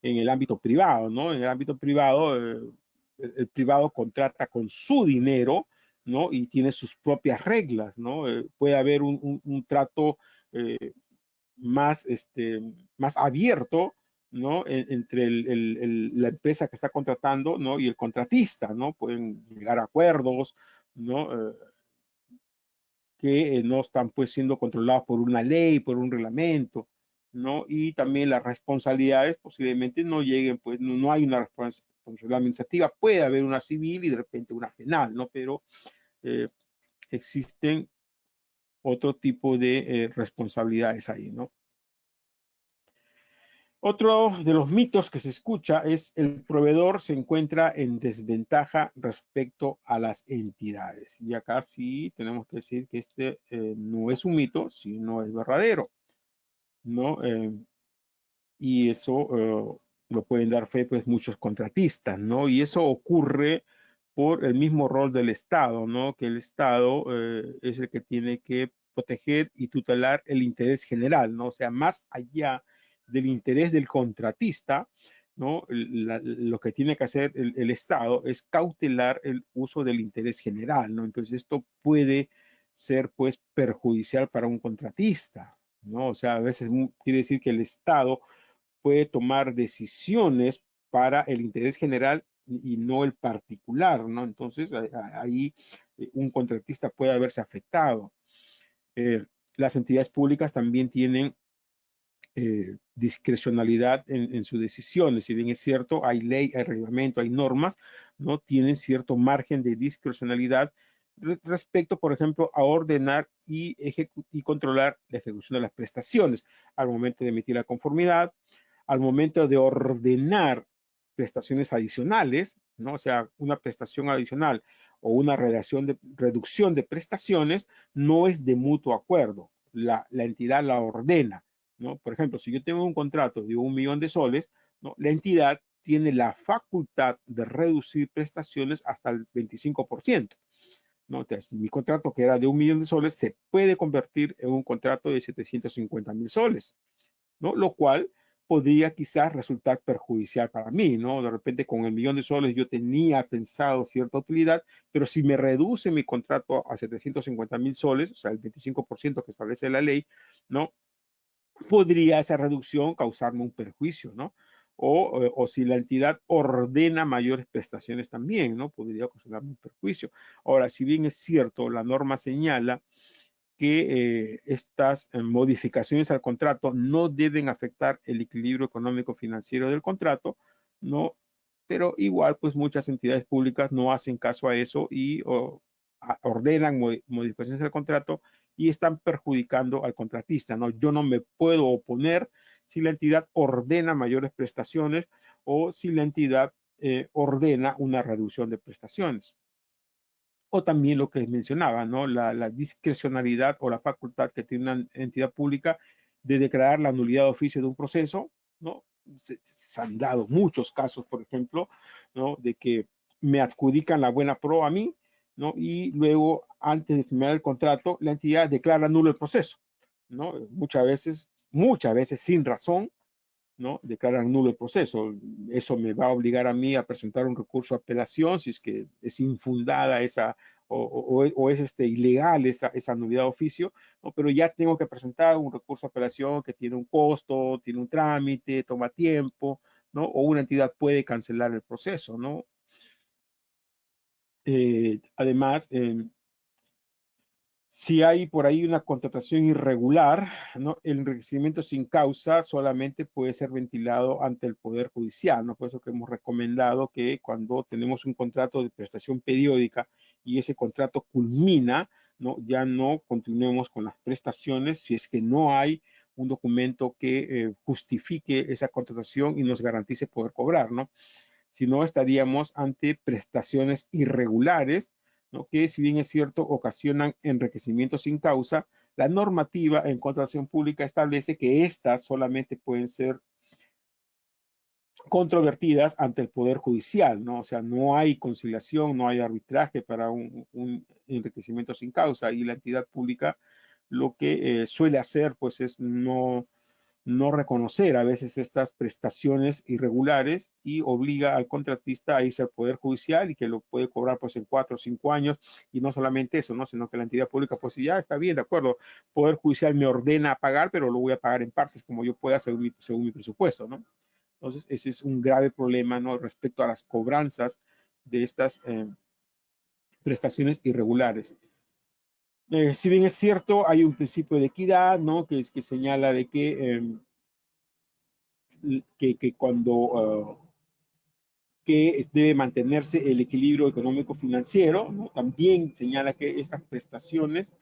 en el ámbito privado, ¿no? En el ámbito privado, el privado contrata con su dinero, ¿no? Y tiene sus propias reglas, ¿no? Puede haber un trato más, más abierto, ¿no? Entre la empresa que está contratando, ¿no? Y el contratista, ¿no? Pueden llegar a acuerdos, ¿no? Que no están, pues, siendo controlados por una ley, por un reglamento, ¿no? Y también las responsabilidades posiblemente no lleguen, pues, no hay una responsabilidad administrativa, puede haber una civil y de repente una penal, ¿no? Pero existen otro tipo de responsabilidades ahí, ¿no? Otro de los mitos que se escucha es: el proveedor se encuentra en desventaja respecto a las entidades. Y acá sí tenemos que decir que este no es un mito, sino es verdadero, ¿no? Y eso lo pueden dar fe, pues, muchos contratistas, ¿no? Y eso ocurre por el mismo rol del Estado, ¿no? Que el Estado es el que tiene que proteger y tutelar el interés general, ¿no? O sea, más allá del interés del contratista, ¿no? Lo que tiene que hacer el Estado es cautelar el uso del interés general, ¿no? Entonces, esto puede ser, pues, perjudicial para un contratista, ¿no? O sea, a veces quiere decir que el Estado puede tomar decisiones para el interés general y no el particular, ¿no? Entonces, ahí un contratista puede haberse afectado. Las entidades públicas también tienen discrecionalidad en sus decisiones. Si bien es cierto, hay ley, hay reglamento, hay normas, ¿no? Tienen cierto margen de discrecionalidad respecto, por ejemplo, a ordenar y controlar la ejecución de las prestaciones al momento de emitir la conformidad, al momento de ordenar prestaciones adicionales, ¿no? O sea, una prestación adicional o una reducción de prestaciones no es de mutuo acuerdo. La entidad la ordena, ¿no? Por ejemplo, si yo tengo un contrato de 1 millón de soles, ¿no? La entidad tiene la facultad de reducir prestaciones hasta el 25%. ¿No? Entonces, mi contrato, que era de 1 millón de soles, se puede convertir en un contrato de 750,000 soles, ¿no? Lo cual podría quizás resultar perjudicial para mí, ¿no? De repente, con el millón de soles yo tenía pensado cierta utilidad, pero si me reduce mi contrato a 750,000 soles, o sea, el 25% que establece la ley, ¿no? Podría esa reducción causarme un perjuicio, ¿no? O si la entidad ordena mayores prestaciones también, ¿no? Podría ocasionarme un perjuicio. Ahora, si bien es cierto, la norma señala que estas modificaciones al contrato no deben afectar el equilibrio económico financiero del contrato, ¿no? Pero igual, pues, muchas entidades públicas no hacen caso a eso y ordenan modificaciones al contrato y están perjudicando al contratista, ¿no? Yo no me puedo oponer si la entidad ordena mayores prestaciones o si la entidad ordena una reducción de prestaciones. O también lo que mencionaba, ¿no? La discrecionalidad o la facultad que tiene una entidad pública de declarar la nulidad de oficio de un proceso, ¿no? Se han dado muchos casos, por ejemplo, ¿no? De que me adjudican la buena pro a mí, ¿no? Y luego, antes de firmar el contrato, la entidad declara nulo el proceso, ¿no? Muchas veces sin razón, ¿no? Declaran nulo el proceso. Eso me va a obligar a mí a presentar un recurso de apelación si es que es infundada esa o es ilegal esa nulidad de oficio, ¿no? Pero ya tengo que presentar un recurso de apelación que tiene un costo, tiene un trámite, toma tiempo, ¿no? O una entidad puede cancelar el proceso, ¿no? Además, si hay por ahí una contratación irregular, ¿no? El enriquecimiento sin causa solamente puede ser ventilado ante el Poder Judicial, ¿no? Por eso que hemos recomendado que cuando tenemos un contrato de prestación periódica y ese contrato culmina, ¿no? Ya no continuemos con las prestaciones si es que no hay un documento que justifique esa contratación y nos garantice poder cobrar, ¿no? Si no estaríamos ante prestaciones irregulares, ¿no? Que si bien es cierto ocasionan enriquecimiento sin causa, la normativa en contratación pública establece que estas solamente pueden ser controvertidas ante el Poder Judicial, ¿no? O sea, no hay conciliación, no hay arbitraje para un enriquecimiento sin causa y la entidad pública lo que suele hacer pues es no reconocer a veces estas prestaciones irregulares y obliga al contratista a irse al Poder Judicial y que lo puede cobrar pues en 4 o 5 años y no solamente eso, ¿no? Sino que la entidad pública pues ya está bien, de acuerdo, Poder Judicial me ordena pagar, pero lo voy a pagar en partes como yo pueda según mi presupuesto, ¿no? Entonces ese es un grave problema, ¿no? Respecto a las cobranzas de estas prestaciones irregulares. Si bien es cierto, hay un principio de equidad, ¿no? Que señala de que cuando que debe mantenerse el equilibrio económico-financiero, ¿no? También señala que estas prestaciones,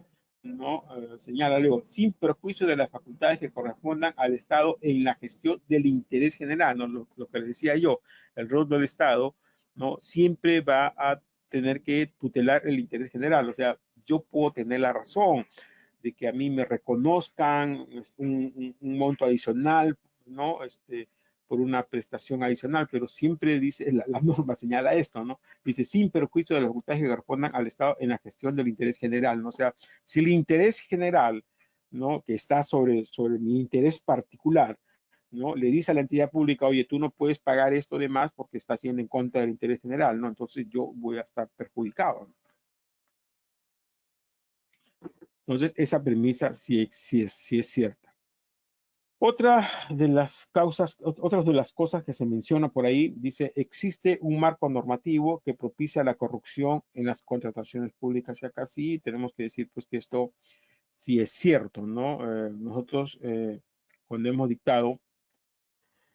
¿no? Señala luego, sin perjuicio de las facultades que correspondan al Estado en la gestión del interés general, ¿no? Lo que les decía yo, el rol del Estado, ¿no? Siempre va a tener que tutelar el interés general, o sea, yo puedo tener la razón de que a mí me reconozcan un monto adicional, ¿no? Por una prestación adicional, pero siempre dice, la norma señala esto, ¿no? Dice, sin perjuicio de las facultades que correspondan al Estado en la gestión del interés general, ¿no? O sea, si el interés general, ¿no? Que está sobre mi interés particular, ¿no? Le dice a la entidad pública, oye, tú no puedes pagar esto de más porque estás yendo en contra del interés general, ¿no? Entonces yo voy a estar perjudicado, ¿no? Entonces, esa premisa sí es cierta. Otras de las cosas que se menciona por ahí, dice, existe un marco normativo que propicia la corrupción en las contrataciones públicas. Y acá sí tenemos que decir pues que esto sí es cierto, ¿no? Nosotros cuando hemos dictado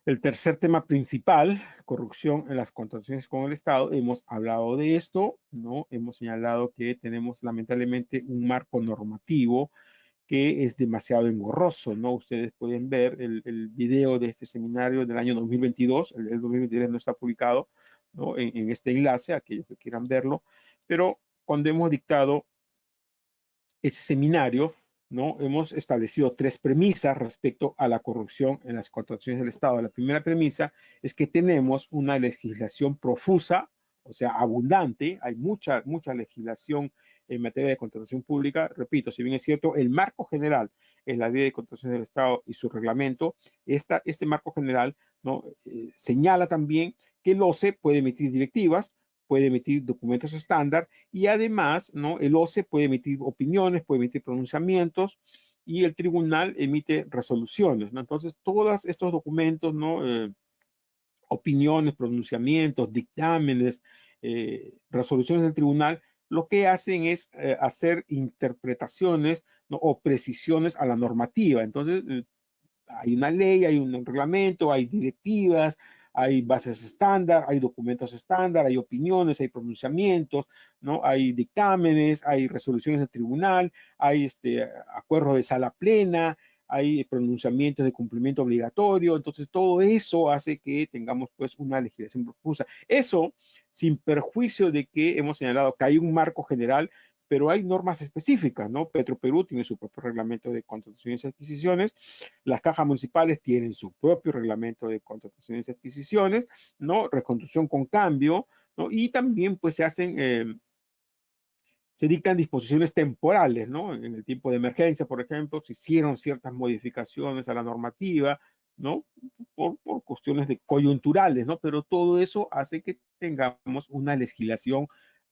el tercer tema principal, corrupción en las contrataciones con el Estado, hemos hablado de esto, ¿no? Hemos señalado que tenemos lamentablemente un marco normativo que es demasiado engorroso, ¿no? Ustedes pueden ver el video de este seminario del año 2022, el 2023 no está publicado, ¿no? En este enlace, aquellos que quieran verlo, pero cuando hemos dictado ese seminario, ¿no? Hemos establecido 3 premisas respecto a la corrupción en las contrataciones del Estado. La primera premisa es que tenemos una legislación profusa, o sea, abundante, hay mucha legislación en materia de contratación pública. Repito, si bien es cierto, el marco general es la ley de contrataciones del Estado y su reglamento, este marco general, ¿no? Señala también que el OCE puede emitir directivas, puede emitir documentos estándar y además, ¿no? El OCE puede emitir opiniones, puede emitir pronunciamientos y el tribunal emite resoluciones, ¿no? Entonces, todos estos documentos, ¿no? Opiniones, pronunciamientos, dictámenes, resoluciones del tribunal, lo que hacen es hacer interpretaciones, ¿no? O precisiones a la normativa. Entonces, hay una ley, hay un reglamento, hay directivas, hay bases estándar, hay documentos estándar, hay opiniones, hay pronunciamientos, ¿no? Hay dictámenes, hay resoluciones del tribunal, hay acuerdos de sala plena, hay pronunciamientos de cumplimiento obligatorio. Entonces, todo eso hace que tengamos pues una legislación profusa. Eso sin perjuicio de que hemos señalado que hay un marco general, pero hay normas específicas, ¿no? Petroperú tiene su propio reglamento de contrataciones y adquisiciones, las cajas municipales tienen su propio reglamento de contrataciones y adquisiciones, ¿no? Reconstrucción con cambio, ¿no? Y también pues se dictan disposiciones temporales, ¿no? En el tiempo de emergencia, por ejemplo, se hicieron ciertas modificaciones a la normativa, ¿no? Por cuestiones de coyunturales, ¿no? Pero todo eso hace que tengamos una legislación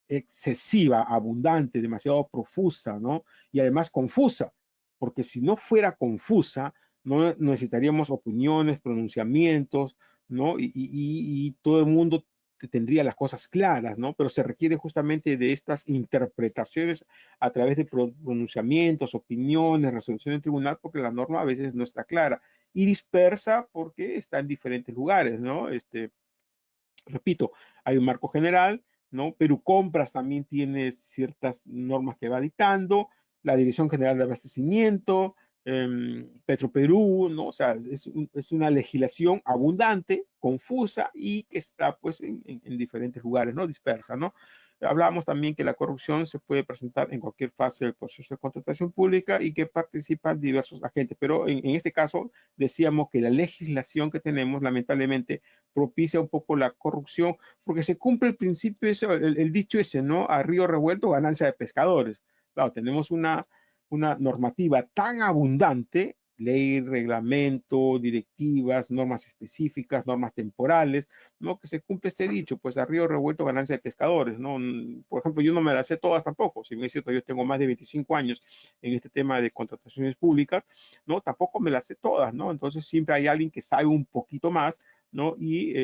excesiva, abundante, demasiado profusa, ¿no? Y además confusa, porque si no fuera confusa, no necesitaríamos opiniones, pronunciamientos, ¿no? Y todo el mundo tendría las cosas claras, ¿no? Pero se requiere justamente de estas interpretaciones a través de pronunciamientos, opiniones, resolución del tribunal, porque la norma a veces no está clara y dispersa porque está en diferentes lugares, ¿no? Repito, hay un marco general, ¿no? Perú Compras también tiene ciertas normas que va dictando, la Dirección General de Abastecimiento, Petroperú, ¿no? O sea, es una legislación abundante, confusa y que está pues en diferentes lugares, ¿no? Dispersa, ¿no? Hablábamos también que la corrupción se puede presentar en cualquier fase del proceso de contratación pública y que participan diversos agentes, pero en este caso decíamos que la legislación que tenemos lamentablemente propicia un poco la corrupción, porque se cumple el principio, el dicho ese, ¿no? A río revuelto, ganancia de pescadores. Claro, tenemos una normativa tan abundante, ley, reglamento, directivas, normas específicas, normas temporales, ¿no? Que se cumple este dicho, pues a río revuelto, ganancia de pescadores, ¿no? Por ejemplo, yo no me las sé todas tampoco, si bien es cierto, yo tengo más de 25 años en este tema de contrataciones públicas, ¿no? Tampoco me las sé todas, ¿no? Entonces siempre hay alguien que sabe un poquito más, ¿no? Y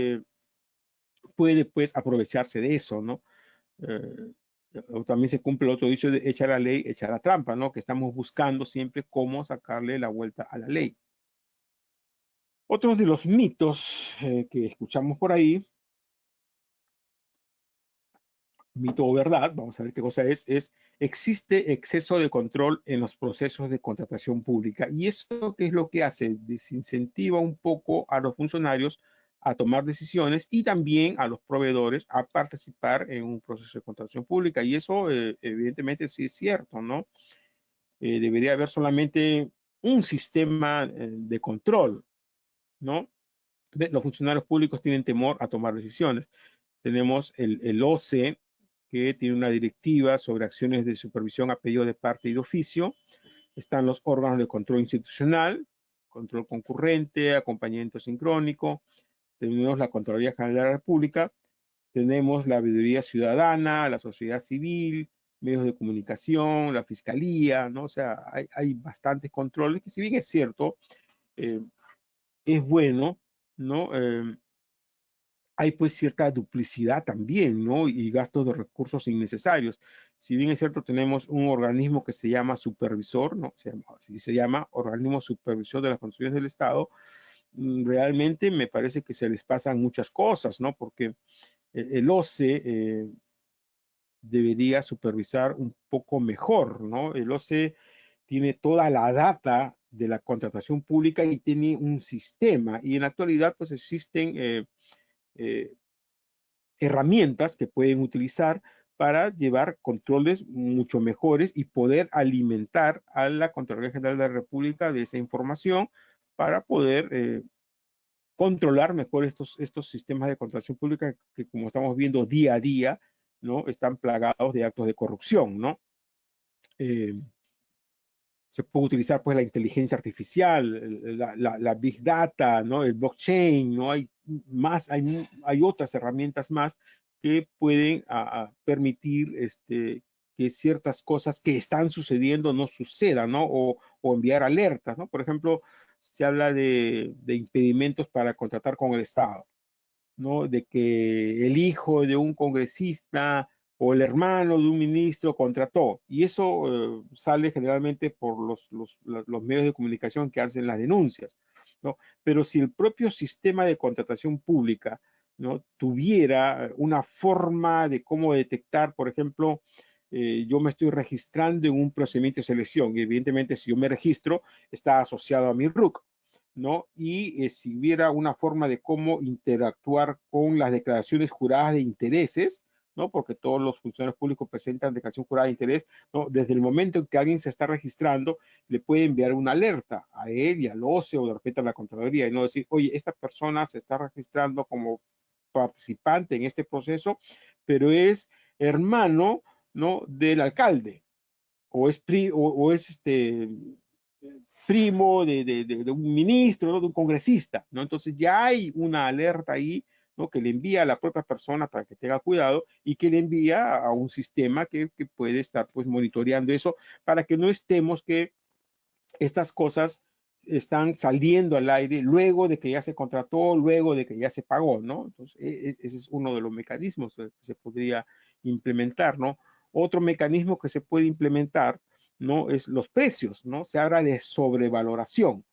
puede pues aprovecharse de eso, ¿no? Eh, también se cumple el otro dicho de echar la ley, echar la trampa, ¿no? Que estamos buscando siempre cómo sacarle la vuelta a la ley. Otros de los mitos que escuchamos por ahí, mito o verdad, vamos a ver qué cosa es existe exceso de control en los procesos de contratación pública. ¿Y eso qué es lo que hace? Desincentiva un poco a los funcionarios a tomar decisiones y también a los proveedores a participar en un proceso de contratación pública. Y eso evidentemente sí es cierto, ¿no? Debería haber solamente un sistema de control, ¿no? Los funcionarios públicos tienen temor a tomar decisiones. Tenemos el OCE, que tiene una directiva sobre acciones de supervisión a pedido de parte y de oficio. Están los órganos de control institucional, control concurrente, acompañamiento sincrónico. Tenemos la Contraloría General de la República. Tenemos la veeduría ciudadana, la sociedad civil, medios de comunicación, la fiscalía, ¿no? O sea, hay bastantes controles que si bien es cierto, es bueno, ¿no? Hay pues cierta duplicidad también, ¿no? Y gastos de recursos innecesarios. Si bien es cierto, tenemos un organismo que se llama supervisor, ¿no? Se llama Organismo Supervisor de las Funciones del Estado, realmente me parece que se les pasan muchas cosas, ¿no? Porque el OCE debería supervisar un poco mejor, ¿no? El OCE tiene toda la data de la contratación pública y tiene un sistema. Y en la actualidad, pues existen eh, herramientas que pueden utilizar para llevar controles mucho mejores y poder alimentar a la Contraloría General de la República de esa información para poder controlar mejor estos sistemas de contratación pública que, como estamos viendo día a día, ¿no? Están plagados de actos de corrupción, ¿no? Eh, se puede utilizar pues la inteligencia artificial, la big data, ¿no? El blockchain, ¿no? Hay otras herramientas más que pueden permitir que ciertas cosas que están sucediendo no sucedan, ¿no? O enviar alertas, ¿no? Por ejemplo, se habla de impedimentos para contratar con el Estado, ¿no? De que el hijo de un congresista o el hermano de un ministro contrató. Y eso sale generalmente por los medios de comunicación que hacen las denuncias, ¿no? Pero si el propio sistema de contratación pública, ¿no? tuviera una forma de cómo detectar, por ejemplo, yo me estoy registrando en un procedimiento de selección y evidentemente si yo me registro está asociado a mi RUC, ¿no? Y si hubiera una forma de cómo interactuar con las declaraciones juradas de intereses, ¿no? Porque todos los funcionarios públicos presentan declaración jurada de interés, ¿no? Desde el momento en que alguien se está registrando, le puede enviar una alerta a él y al OCE o de repente a la Contraloría y no decir, oye, esta persona se está registrando como participante en este proceso, pero es hermano, ¿no? Del alcalde, o es, primo de un ministro, ¿no? De un congresista, ¿no? Entonces ya hay una alerta ahí, ¿no? Que le envía a la propia persona para que tenga cuidado y que le envía a un sistema que puede estar pues monitoreando eso para que no estemos que estas cosas están saliendo al aire luego de que ya se contrató, luego de que ya se pagó, ¿no? Entonces, ese es uno de los mecanismos que se podría implementar, ¿no? Otro mecanismo que se puede implementar, ¿no? Es los precios, ¿no? Se habla de sobrevaloración,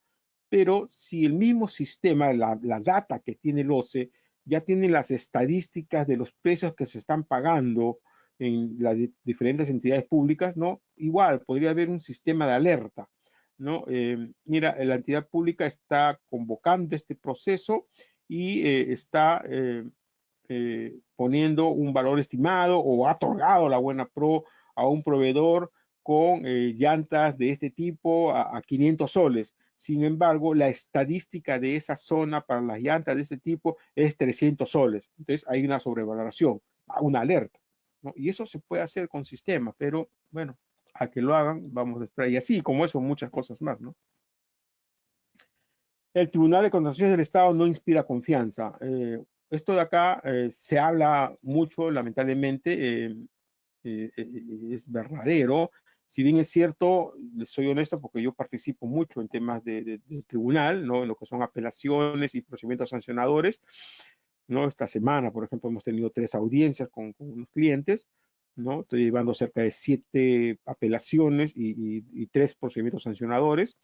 pero si el mismo sistema, la data que tiene el OCE, ya tiene las estadísticas de los precios que se están pagando en las diferentes entidades públicas, ¿no? Igual podría haber un sistema de alerta, ¿no? Mira, la entidad pública está convocando este proceso y está poniendo un valor estimado o ha otorgado la buena pro a un proveedor con llantas de este tipo a 500 soles. Sin embargo, la estadística de esa zona para las llantas de este tipo es 300 soles. Entonces hay una sobrevaloración, una alerta, ¿no? Y eso se puede hacer con sistemas, pero bueno, a que lo hagan, vamos a esperar. Y así como eso, muchas cosas más, ¿no? El Tribunal de Contrataciones del Estado no inspira confianza. Esto de acá se habla mucho, lamentablemente, es verdadero. Si bien es cierto, les soy honesto porque yo participo mucho en temas del tribunal, ¿no? En lo que son apelaciones y procedimientos sancionadores, ¿no? Esta semana, por ejemplo, hemos tenido 3 audiencias con unos clientes, ¿no? Estoy llevando cerca de 7 apelaciones y 3 procedimientos sancionadores,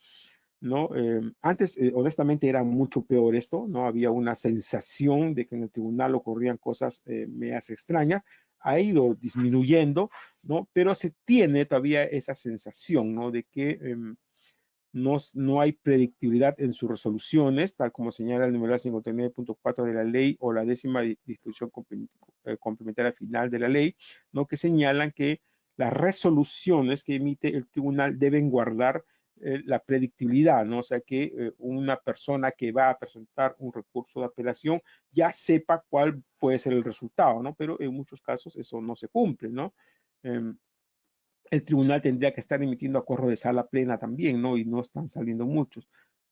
¿no? Antes, honestamente, era mucho peor esto, ¿no? Había una sensación de que en el tribunal ocurrían cosas medias extrañas, ha ido disminuyendo, ¿no? Pero se tiene todavía esa sensación, ¿no? De que no hay predictibilidad en sus resoluciones, tal como señala el numeral 59.4 de la ley o la 10ª disposición complementaria final de la ley, ¿no? Que señalan que las resoluciones que emite el tribunal deben guardar la predictibilidad, ¿no? O sea, que una persona que va a presentar un recurso de apelación ya sepa cuál puede ser el resultado, ¿no? Pero en muchos casos eso no se cumple, ¿no? El tribunal tendría que estar emitiendo acuerdos de sala plena también, ¿no? Y no están saliendo muchos.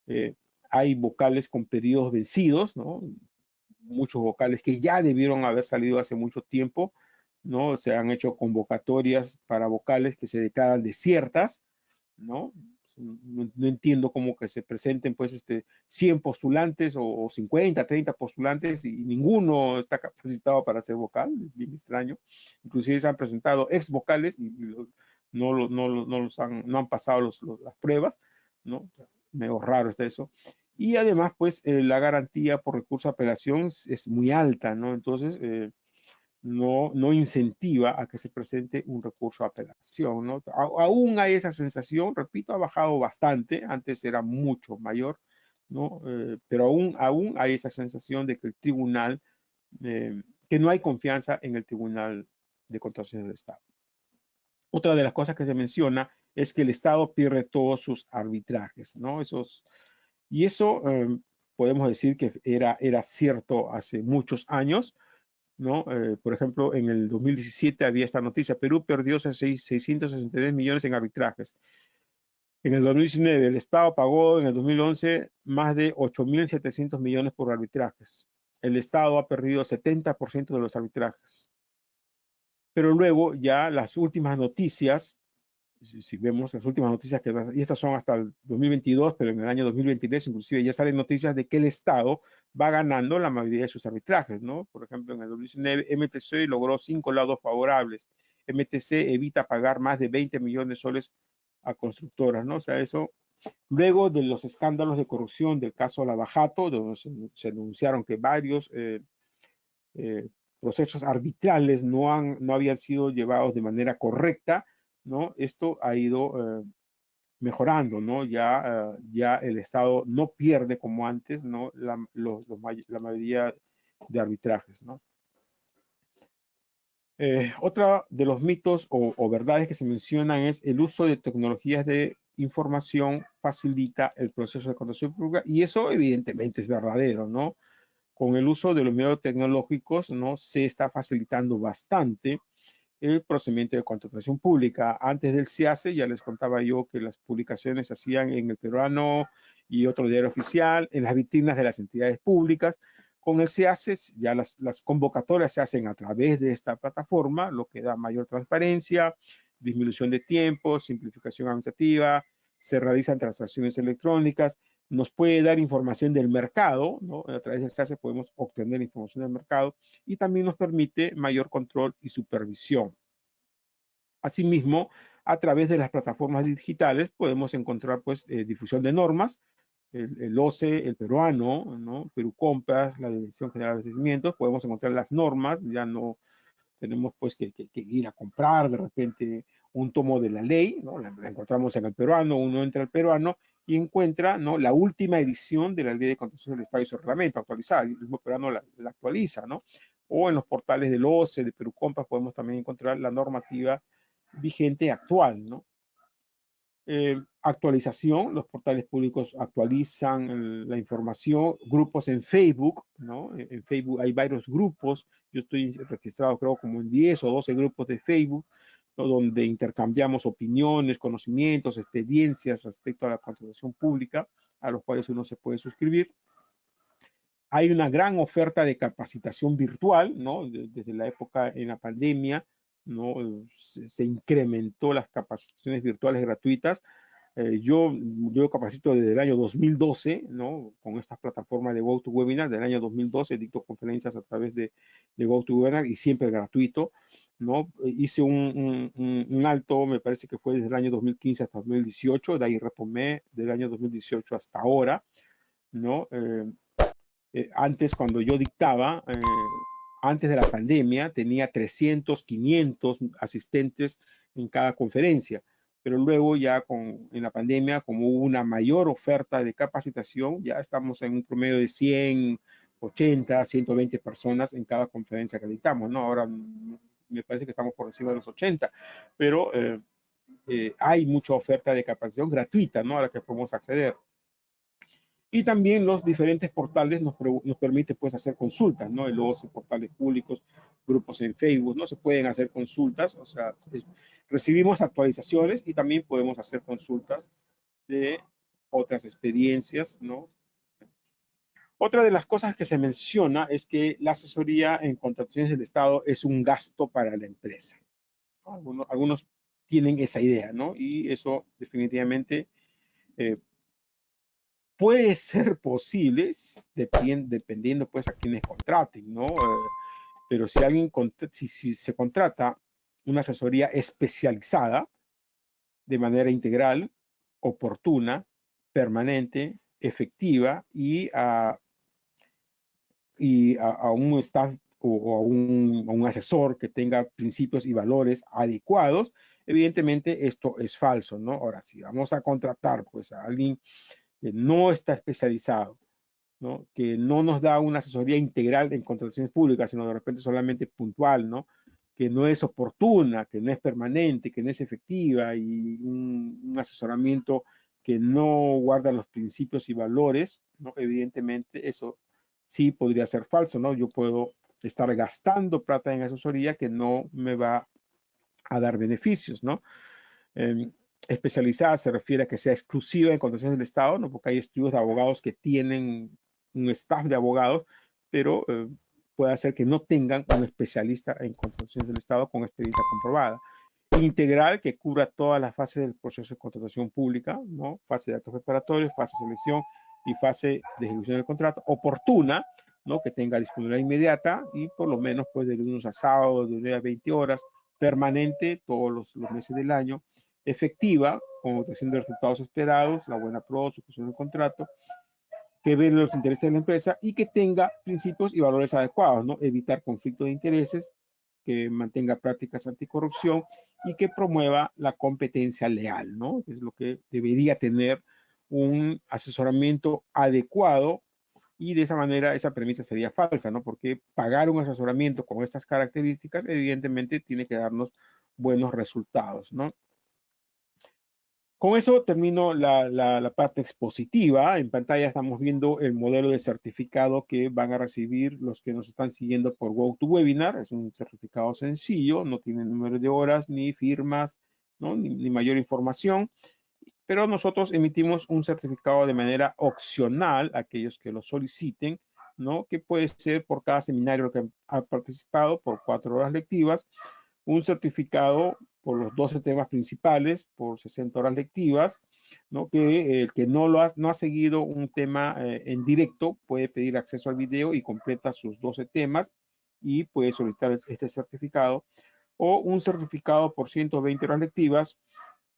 Eh, Hay vocales con periodos vencidos, ¿no? Muchos vocales que ya debieron haber salido hace mucho tiempo, ¿no? Se han hecho convocatorias para vocales que se declaran desiertas, ¿no? No entiendo cómo que se presenten pues 100 postulantes o 50, 30 postulantes y ninguno está capacitado para ser vocal, es bien extraño. Inclusive se han presentado ex vocales y no han pasado las pruebas, ¿no? Medio raro está eso. Y además, pues, la garantía por recurso de apelación es muy alta, ¿no? Entonces, no incentiva a que se presente un recurso de apelación, ¿no? Aún hay esa sensación, repito, ha bajado bastante, antes era mucho mayor, ¿no? Pero aún hay esa sensación de que el tribunal, que no hay confianza en el Tribunal de Contrataciones del Estado. Otra de las cosas que se menciona es que el Estado pierde todos sus arbitrajes, ¿no? Y eso podemos decir que era cierto hace muchos años, ¿no? Por ejemplo, en el 2017 había esta noticia, Perú perdió 663 millones en arbitrajes. En el 2019 el Estado pagó en el 2011 más de 8.700 millones por arbitrajes. El Estado ha perdido 70% de los arbitrajes. Pero luego ya las últimas noticias, si vemos las últimas noticias, y estas son hasta el 2022, pero en el año 2023 inclusive ya salen noticias de que el Estado va ganando la mayoría de sus arbitrajes, ¿no? Por ejemplo, en el 2019 MTC logró 5 laudos favorables. MTC evita pagar más de 20 millones de soles a constructoras, ¿no? O sea, eso, luego de los escándalos de corrupción del caso Lavajato, donde se anunciaron que varios procesos arbitrales no habían sido llevados de manera correcta, ¿no? Esto ha ido mejorando, ¿no? Ya el Estado no pierde como antes, ¿no? La mayoría de arbitrajes, ¿no? Otra de los mitos o verdades que se mencionan es el uso de tecnologías de información facilita el proceso de contratación pública y eso evidentemente es verdadero, ¿no? Con el uso de los medios tecnológicos, ¿no? Se está facilitando bastante el procedimiento de contratación pública. Antes del SEACE ya les contaba yo que las publicaciones se hacían en El Peruano y otro diario oficial, en las vitrinas de las entidades públicas. Con el SEACE ya las convocatorias se hacen a través de esta plataforma, lo que da mayor transparencia, disminución de tiempo, simplificación administrativa, se realizan transacciones electrónicas, nos puede dar información del mercado, ¿no? A través del SEACE podemos obtener información del mercado y también nos permite mayor control y supervisión. Asimismo, a través de las plataformas digitales podemos encontrar pues difusión de normas, el OCE, el peruano, ¿no? Perú Compras, la Dirección General de Abastecimientos, podemos encontrar las normas, ya no tenemos pues que ir a comprar de repente un tomo de la ley, ¿no? La encontramos en el peruano, uno entra al peruano y encuentra, ¿no? La última edición de la ley de contratación del Estado y su reglamento actualizada, el mismo peruano la actualiza, ¿no? O en los portales del OCE, de Perú Compras, podemos también encontrar la normativa vigente actual, ¿no? Actualización, los portales públicos actualizan la información, grupos en Facebook, ¿no? En Facebook hay varios grupos, yo estoy registrado creo como en 10 o 12 grupos de Facebook, ¿no? Donde intercambiamos opiniones, conocimientos, experiencias respecto a la contratación pública, a los cuales uno se puede suscribir. Hay una gran oferta de capacitación virtual, ¿no? Desde la época en la pandemia, ¿no? Se incrementó las capacitaciones virtuales gratuitas. Yo capacito desde el año 2012, ¿no? Con estas plataformas de GoToWebinar, del año 2012, dicto conferencias a través de GoToWebinar y siempre gratuito, ¿no? Hice un alto, me parece que fue desde el año 2015 hasta 2018, de ahí retomé del año 2018 hasta ahora, ¿no? Antes, cuando yo dictaba, antes de la pandemia, tenía 300, 500 asistentes en cada conferencia, pero luego ya en la pandemia, como hubo una mayor oferta de capacitación, ya estamos en un promedio de 100, 80, 120 personas en cada conferencia que dictamos, ¿no? Ahora me parece que estamos por encima de los 80, pero hay mucha oferta de capacitación gratuita, ¿no? A la que podemos acceder. Y también los diferentes portales nos permiten pues hacer consultas, ¿no? El OCE, portales públicos, grupos en Facebook, ¿no? Se pueden hacer consultas, o sea, recibimos actualizaciones y también podemos hacer consultas de otras experiencias, ¿no? Otra de las cosas que se menciona es que la asesoría en contrataciones del Estado es un gasto para la empresa. Algunos tienen esa idea, ¿no? Y eso definitivamente puede ser posible, dependiendo pues a quienes contraten, ¿no? Pero si si se contrata una asesoría especializada de manera integral, oportuna, permanente, efectiva a un staff o a un asesor que tenga principios y valores adecuados, evidentemente esto es falso, ¿no? Ahora, si vamos a contratar pues a alguien que no está especializado, ¿no? Que no nos da una asesoría integral en contrataciones públicas, sino de repente solamente puntual, ¿no? Que no es oportuna, que no es permanente, que no es efectiva y un asesoramiento que no guarda los principios y valores, ¿no? Evidentemente eso sí podría ser falso, ¿no? Yo puedo estar gastando plata en asesoría que no me va a dar beneficios, ¿no? Eh, Especializada se refiere a que sea exclusiva en contrataciones del Estado, ¿no? Porque hay estudios de abogados que tienen un staff de abogados, pero puede hacer que no tengan un especialista en contrataciones del Estado con experiencia comprobada. Integral, que cubra todas las fases del proceso de contratación pública, ¿no? Fase de actos preparatorios, fase de selección y fase de ejecución del contrato. Oportuna, ¿no? Que tenga disponibilidad inmediata y por lo menos pues de lunes a sábado, de 9 a 20 horas, permanente todos los meses del año, efectiva, con obtención de resultados esperados, la buena ejecución del contrato, que vele los intereses de la empresa y que tenga principios y valores adecuados, ¿no? Evitar conflictos de intereses, que mantenga prácticas anticorrupción y que promueva la competencia leal, ¿no? Es lo que debería tener un asesoramiento adecuado y de esa manera esa premisa sería falsa, ¿no? Porque pagar un asesoramiento con estas características evidentemente tiene que darnos buenos resultados, ¿no? Con eso termino la parte expositiva. En pantalla estamos viendo el modelo de certificado que van a recibir los que nos están siguiendo por GoToWebinar. Es un certificado sencillo, no tiene número de horas, ni firmas, ¿no? ni mayor información. Pero nosotros emitimos un certificado de manera opcional a aquellos que lo soliciten, ¿no? Que puede ser por cada seminario que ha participado por 4 horas lectivas, un certificado por los 12 temas principales por 60 horas lectivas, ¿no? Que el que no ha seguido un tema en directo puede pedir acceso al video y completa sus 12 temas y puede solicitar este certificado, o un certificado por 120 horas lectivas,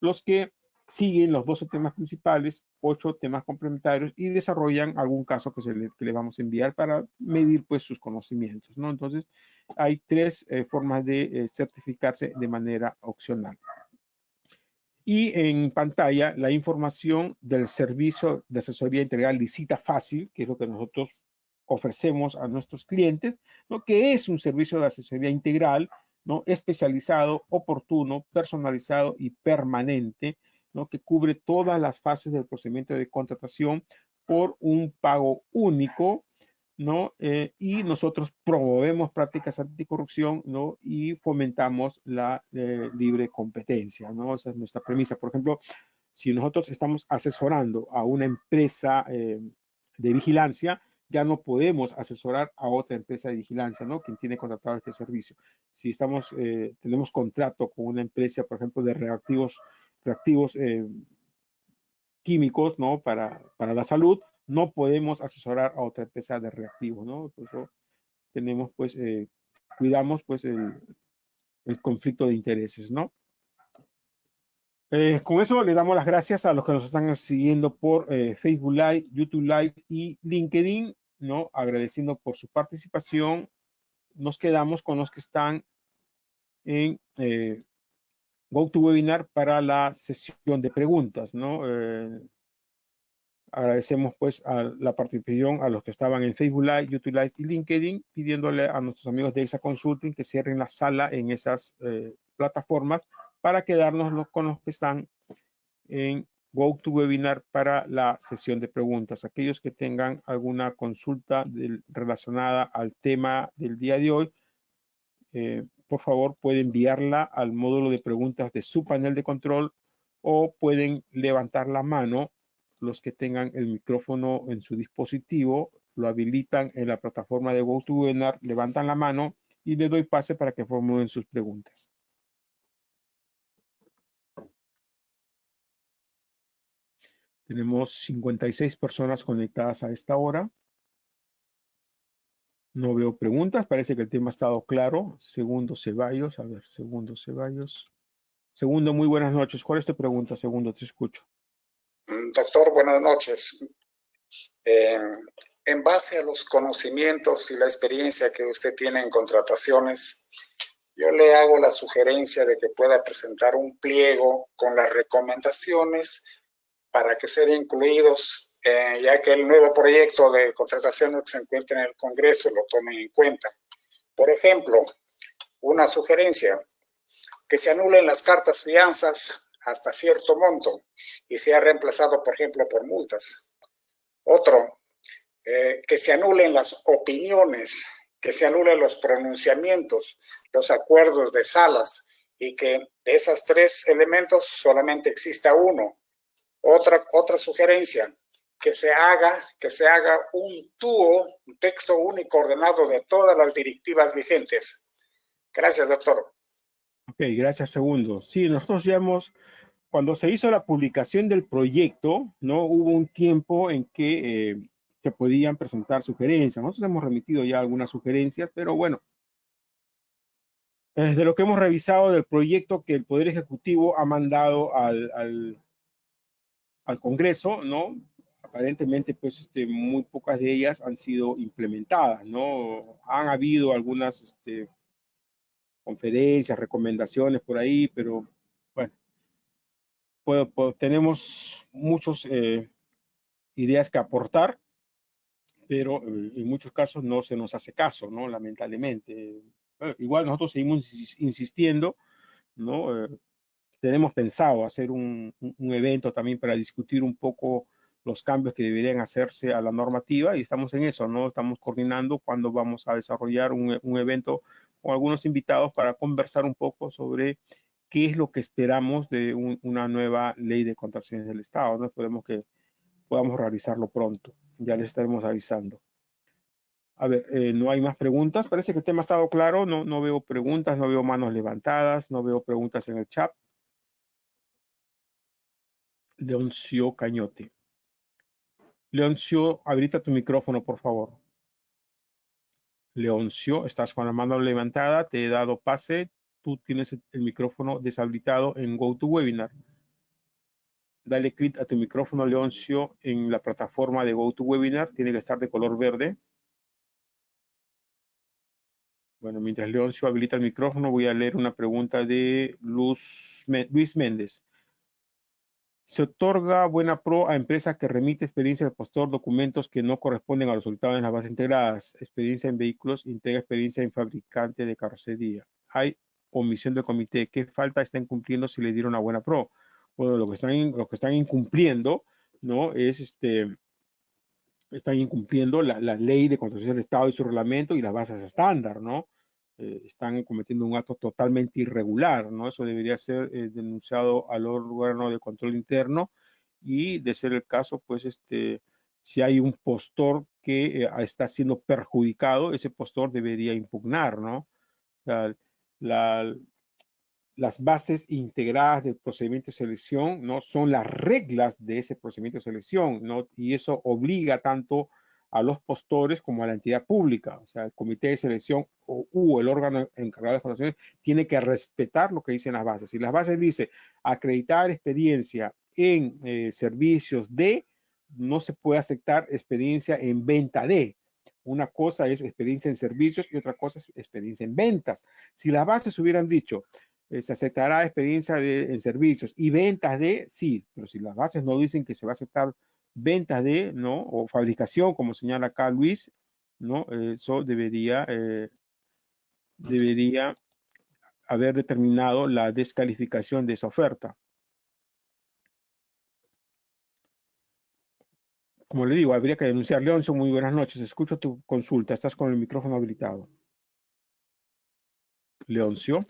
los que siguen los 12 temas principales, 8 temas complementarios y desarrollan algún caso que le vamos a enviar para medir pues sus conocimientos, ¿no? Entonces, hay 3 formas de certificarse de manera opcional. Y en pantalla la información del servicio de asesoría integral Licita Fácil, que es lo que nosotros ofrecemos a nuestros clientes, ¿no? Que es un servicio de asesoría integral, ¿no? Especializado, oportuno, personalizado y permanente, ¿no? Que cubre todas las fases del procedimiento de contratación por un pago único, ¿no? Y nosotros promovemos prácticas anticorrupción, ¿no? Y fomentamos la libre competencia, ¿no? Esa es nuestra premisa. Por ejemplo, si nosotros estamos asesorando a una empresa de vigilancia, ya no podemos asesorar a otra empresa de vigilancia, ¿no? Quien tiene contratado este servicio. Si tenemos contrato con una empresa, por ejemplo, de reactivos químicos, ¿no? Para la salud, no podemos asesorar a otra empresa de reactivos, ¿no? Por eso tenemos, pues, cuidamos, pues, el conflicto de intereses, ¿no? Con eso le damos las gracias a los que nos están siguiendo por Facebook Live, YouTube Live y LinkedIn, ¿no? Agradeciendo por su participación. Nos quedamos con los que están en GoToWebinar para la sesión de preguntas, ¿no? Agradecemos pues a la participación a los que estaban en Facebook Live, YouTube Live y LinkedIn, pidiéndole a nuestros amigos de EXA Consulting que cierren la sala en esas plataformas para quedarnos con los que están en GoToWebinar para la sesión de preguntas. Aquellos que tengan alguna consulta relacionada al tema del día de hoy, por favor pueden enviarla al módulo de preguntas de su panel de control o pueden levantar la mano. Los que tengan el micrófono en su dispositivo lo habilitan en la plataforma de GoToWebinar, levantan la mano y le doy pase para que formulen sus preguntas. Tenemos 56 personas conectadas a esta hora. No veo preguntas, parece que el tema ha estado claro. Segundo Ceballos, a ver, Segundo Ceballos. Segundo, muy buenas noches. ¿Cuál es tu pregunta, Segundo? Te escucho. Doctor, buenas noches. En base a los conocimientos y la experiencia que usted tiene en contrataciones, yo le hago la sugerencia de que pueda presentar un pliego con las recomendaciones para que sean incluidos, ya que el nuevo proyecto de contratación que se encuentra en el Congreso lo tomen en cuenta. Por ejemplo, una sugerencia, que se anulen las cartas fianzas hasta cierto monto y sea reemplazado, por ejemplo, por multas. Otro, que se anulen las opiniones, que se anulen los pronunciamientos, los acuerdos de salas y que de esos 3 elementos solamente exista uno. Otra sugerencia, que se haga un TUO, un texto único ordenado de todas las directivas vigentes. Gracias, doctor. Ok, gracias, Segundo. Sí, nosotros ya cuando se hizo la publicación del proyecto, ¿no? Hubo un tiempo en que se podían presentar sugerencias. Nosotros hemos remitido ya algunas sugerencias, pero bueno, desde lo que hemos revisado del proyecto que el Poder Ejecutivo ha mandado al Congreso, ¿no? Aparentemente, pues, muy pocas de ellas han sido implementadas, ¿no? Han habido algunas conferencias, recomendaciones por ahí, pero bueno, tenemos muchas ideas que aportar, pero en muchos casos no se nos hace caso, ¿no? Lamentablemente. Bueno, igual nosotros seguimos insistiendo, ¿no? tenemos pensado hacer un evento también para discutir un poco los cambios que deberían hacerse a la normativa y estamos en eso, ¿no? Estamos coordinando cuándo vamos a desarrollar un evento con algunos invitados para conversar un poco sobre qué es lo que esperamos de una nueva ley de contrataciones del Estado, ¿no? Esperemos que podamos realizarlo pronto. Ya les estaremos avisando. A ver, no hay más preguntas. Parece que el tema ha estado claro. No veo preguntas, no veo manos levantadas, no veo preguntas en el chat. Leoncio Cañote. Leoncio, habilita tu micrófono, por favor. Leoncio, estás con la mano levantada, te he dado pase. Tú tienes el micrófono deshabilitado en GoToWebinar. Dale clic a tu micrófono, Leoncio, en la plataforma de GoToWebinar. Tiene que estar de color verde. Bueno, mientras Leoncio habilita el micrófono, voy a leer una pregunta de Luis Méndez. Se otorga buena pro a empresa que remite experiencia del postor, documentos que no corresponden a los resultados en las bases integradas, experiencia en vehículos, integra experiencia en fabricante de carrocería. Hay omisión del comité. ¿Qué falta están cumpliendo si le dieron una buena pro? Bueno, lo que están incumpliendo, ¿no? Están incumpliendo la ley de contratación del Estado y su reglamento y las bases estándar, ¿no? Están cometiendo un acto totalmente irregular, ¿no? Eso debería ser denunciado al órgano de control interno y, de ser el caso, pues, si hay un postor que está siendo perjudicado, ese postor debería impugnar, ¿no? O sea, las bases integradas del procedimiento de selección, ¿no? Son las reglas de ese procedimiento de selección, ¿no? Y eso obliga tanto a los postores como a la entidad pública. O sea, el comité de selección o el órgano encargado de contrataciones tiene que respetar lo que dicen las bases. Si las bases dice acreditar experiencia en servicios de, no se puede aceptar experiencia en venta de. Una cosa es experiencia en servicios y otra cosa es experiencia en ventas. Si las bases hubieran dicho se aceptará experiencia en servicios y ventas de, sí, pero si las bases no dicen que se va a aceptar ventas de, ¿no? O fabricación, como señala acá Luis, ¿no? Eso debería haber determinado la descalificación de esa oferta. Como le digo, habría que denunciar. Leoncio, muy buenas noches. Escucho tu consulta. Estás con el micrófono habilitado. Leoncio.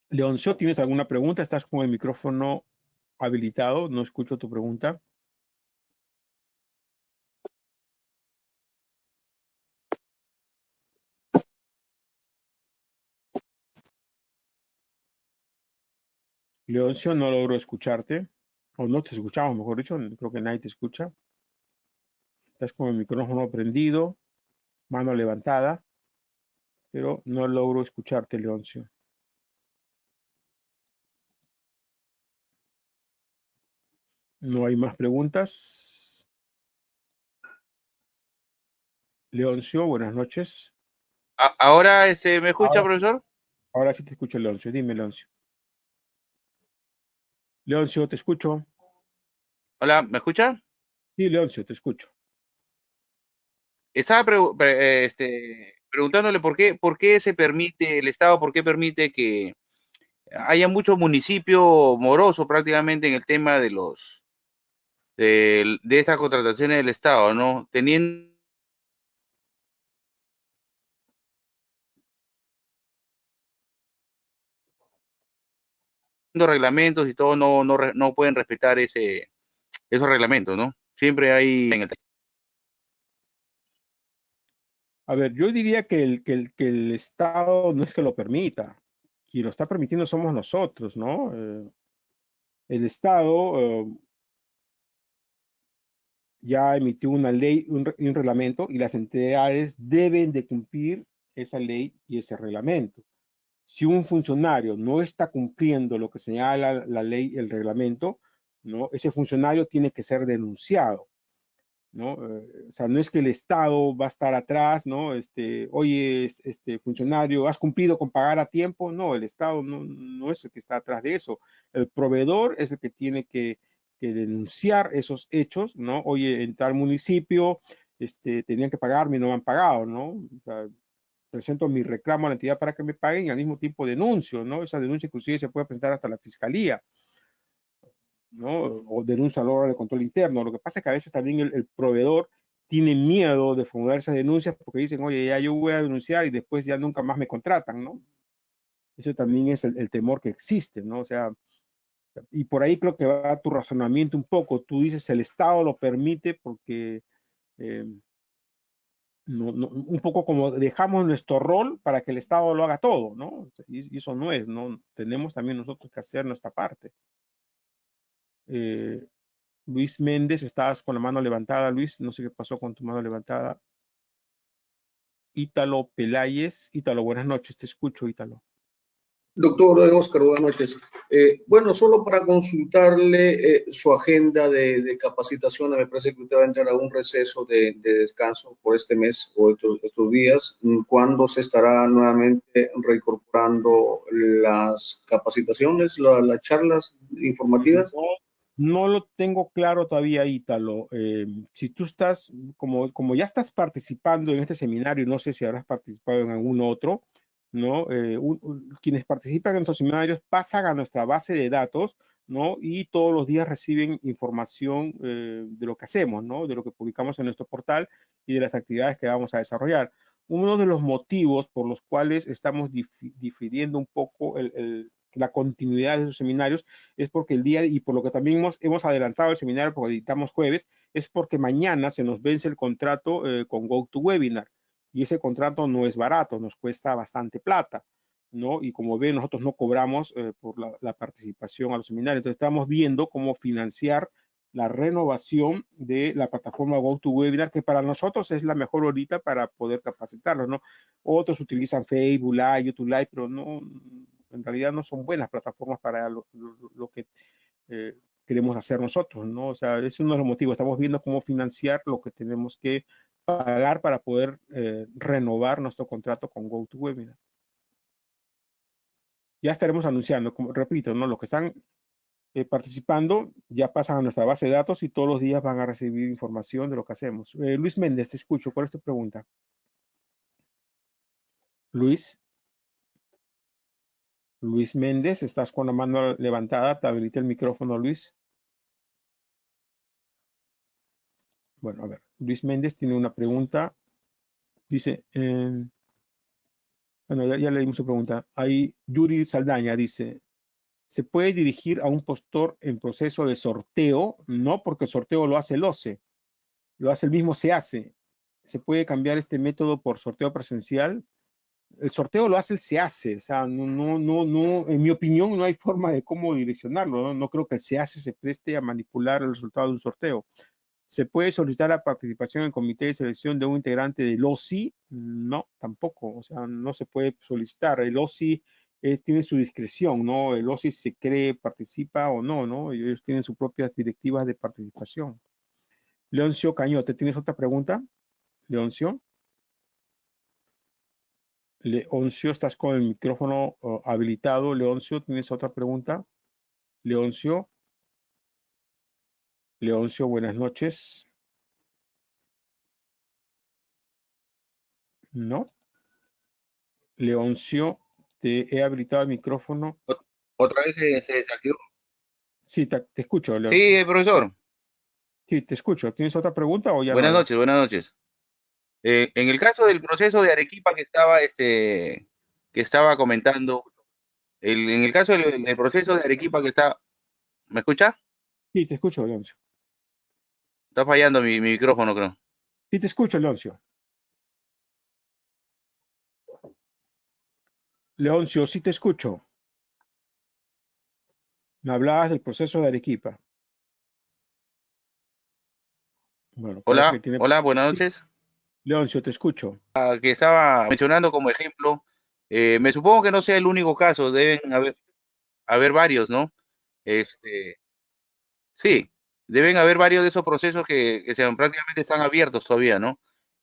Leoncio, ¿tienes alguna pregunta? Estás con el micrófono habilitado. No escucho tu pregunta. Leoncio, no logro escucharte. O no te escuchamos, mejor dicho. Creo que nadie te escucha. Estás con el micrófono prendido, mano levantada, pero no logro escucharte, Leoncio. No hay más preguntas. Leoncio, buenas noches. Ahora, ¿me escucha, Ahora sí, profesor? ahora sí te escucho, Leoncio. Dime, Leoncio. Leoncio, te escucho. Hola, ¿me escucha? Sí, Leoncio, te escucho. Estaba preguntándole por qué se permite, el Estado, por qué permite que haya mucho municipio moroso prácticamente en el tema de estas contrataciones del Estado, ¿no? Teniendo reglamentos y todo, no pueden respetar esos reglamentos, ¿no? Siempre hay en el... A ver, yo diría que el Estado no es que lo permita. Quien lo está permitiendo somos nosotros, ¿no? El Estado ya emitió una ley, un reglamento y las entidades deben de cumplir esa ley y ese reglamento. Si un funcionario no está cumpliendo lo que señala la ley, el reglamento, ¿no? Ese funcionario tiene que ser denunciado, ¿no? O sea, no es que el Estado va a estar atrás, ¿no? Oye, funcionario, ¿has cumplido con pagar a tiempo? No, el Estado no es el que está atrás de eso. El proveedor es el que tiene que denunciar esos hechos, ¿no? Oye, en tal municipio tenían que pagarme y no me han pagado, ¿no? O sea, presento mi reclamo a la entidad para que me paguen y al mismo tiempo denuncio, ¿no? Esa denuncia inclusive se puede presentar hasta la fiscalía, ¿no? O denuncia al órgano de control interno. Lo que pasa es que a veces también el proveedor tiene miedo de formular esas denuncias porque dicen, oye, ya yo voy a denunciar y después ya nunca más me contratan, ¿no? Ese también es el temor que existe, ¿no? O sea, y por ahí creo que va tu razonamiento un poco. Tú dices el Estado lo permite porque un poco como dejamos nuestro rol para que el Estado lo haga todo, ¿no? Y eso no es, ¿no? Tenemos también nosotros que hacer nuestra parte. Luis Méndez, estabas con la mano levantada, Luis, no sé qué pasó con tu mano levantada. Ítalo Peláez, Ítalo, buenas noches, te escucho, Ítalo. Doctor Oscar, buenas noches. Bueno, solo para consultarle su agenda de capacitación, me parece que usted va a entrar a un receso de descanso por este mes o estos días. ¿Cuándo se estará nuevamente reincorporando las capacitaciones, las charlas informativas? No lo tengo claro todavía, Ítalo. Si tú estás, como ya estás participando en este seminario, no sé si habrás participado en algún otro, ¿no? Quienes participan en estos seminarios pasan a nuestra base de datos, ¿no? Y todos los días reciben información de lo que hacemos, ¿no? De lo que publicamos en nuestro portal y de las actividades que vamos a desarrollar. Uno de los motivos por los cuales estamos difiriendo un poco la continuidad de esos seminarios es porque el día, y por lo que también hemos adelantado el seminario porque editamos jueves, es porque mañana se nos vence el contrato con GoToWebinar. Y ese contrato no es barato, nos cuesta bastante plata, ¿no? Y como ven, nosotros no cobramos por la participación a los seminarios. Entonces estamos viendo cómo financiar la renovación de la plataforma GoToWebinar, que para nosotros es la mejor ahorita para poder capacitarlos, ¿no? Otros utilizan Facebook Live, YouTube Live, pero no, en realidad no son buenas plataformas para lo que queremos hacer nosotros, ¿no? O sea, es uno de los motivos. Estamos viendo cómo financiar lo que tenemos que pagar para poder renovar nuestro contrato con GoToWebinar. Ya estaremos anunciando, como repito, ¿no? Los que están participando ya pasan a nuestra base de datos y todos los días van a recibir información de lo que hacemos. Luis Méndez, te escucho. ¿Cuál es tu pregunta? Luis Méndez, estás con la mano levantada. Te habilité el micrófono, Luis. Bueno, a ver. Luis Méndez tiene una pregunta. Dice, bueno, ya leímos su pregunta. Ahí Yuri Saldaña dice, ¿se puede dirigir a un postor en proceso de sorteo? No, porque el sorteo lo hace el OCE, lo hace el mismo SEACE. ¿Se puede cambiar este método por sorteo presencial? El sorteo lo hace el SEACE, o sea, no, en mi opinión no hay forma de cómo direccionarlo, ¿no? No creo que el SEACE se preste a manipular el resultado de un sorteo. ¿Se puede solicitar la participación en el comité de selección de un integrante del OSI? No, tampoco. O sea, no se puede solicitar. El OSI tiene su discreción, ¿no? El OSI se cree, participa o no, ¿no? Ellos tienen sus propias directivas de participación. Leoncio Cañote, ¿tienes otra pregunta? Leoncio. Leoncio, estás con el micrófono habilitado. Leoncio, ¿tienes otra pregunta? Leoncio. Leoncio, buenas noches. ¿No? Leoncio, te he habilitado el micrófono. Otra vez se desactivó. Sí, te escucho, Leoncio. Sí, profesor. Sí, te escucho. ¿Tienes otra pregunta o ya Buenas no? noches, buenas noches. En el caso del proceso de Arequipa que estaba comentando, en el caso del proceso de Arequipa que está, ¿me escucha? Sí, te escucho, Leoncio. Está fallando mi micrófono, creo. Sí, te escucho, Leoncio. Leoncio, sí te escucho. Me hablabas del proceso de Arequipa. Bueno, parece que Hola, tiene... hola, buenas noches. Leoncio, te escucho. Que estaba mencionando como ejemplo, me supongo que no sea el único caso, deben haber varios, ¿no? Sí, deben haber varios de esos procesos prácticamente están abiertos todavía, ¿no?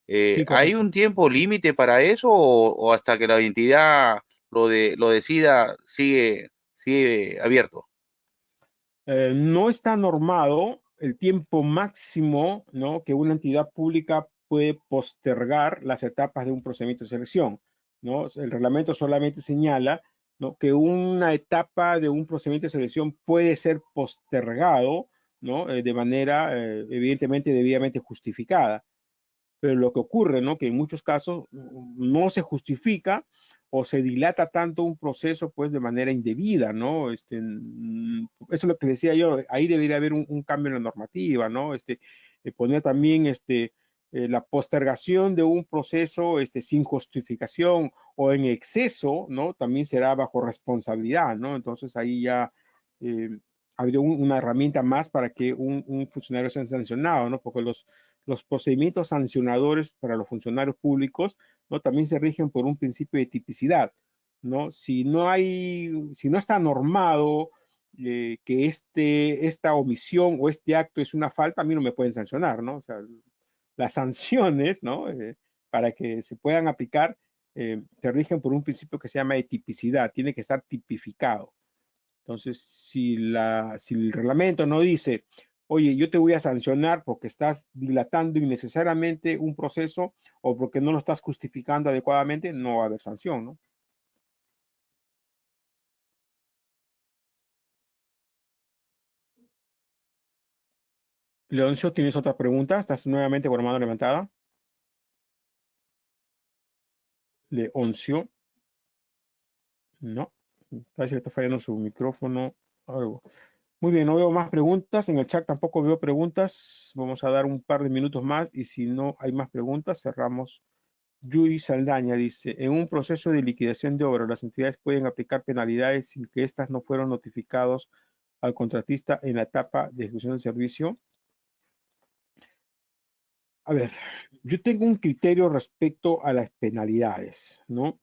Sí, ¿Hay correcto. un tiempo límite para eso o hasta que la entidad lo decida sigue abierto? No está normado el tiempo máximo, ¿no?, que una entidad pública puede postergar las etapas de un procedimiento de selección. ¿no? El reglamento solamente señala, ¿no?, que una etapa de un procedimiento de selección puede ser postergado, ¿no?, de manera evidentemente debidamente justificada. Pero lo que ocurre, ¿no?, que en muchos casos no se justifica o se dilata tanto un proceso, pues, de manera indebida, ¿no? Eso es lo que decía yo, ahí debería haber un cambio en la normativa, ¿no? Poner también la postergación de un proceso sin justificación o en exceso, ¿no?, también será bajo responsabilidad, ¿no? Entonces ahí ya habría una herramienta más para que un funcionario sea sancionado, ¿no? Porque los procedimientos sancionadores para los funcionarios públicos, ¿no?, también se rigen por un principio de tipicidad, ¿no? Si no está normado que esta omisión o este acto es una falta, a mí no me pueden sancionar, ¿no? O sea, las sanciones, ¿no?, para que se puedan aplicar, se rigen por un principio que se llama de tipicidad, tiene que estar tipificado. Entonces, si el reglamento no dice, oye, yo te voy a sancionar porque estás dilatando innecesariamente un proceso o porque no lo estás justificando adecuadamente, no va a haber sanción, ¿no? Leoncio, ¿tienes otra pregunta? ¿Estás nuevamente con la mano levantada? Leoncio. No. Parece que está fallando su micrófono. Algo. Muy bien, no veo más preguntas. En el chat tampoco veo preguntas. Vamos a dar un par de minutos más y si no hay más preguntas, cerramos. Yuri Saldaña dice, en un proceso de liquidación de obra, las entidades pueden aplicar penalidades sin que éstas no fueron notificados al contratista en la etapa de ejecución del servicio. A ver, yo tengo un criterio respecto a las penalidades, ¿no?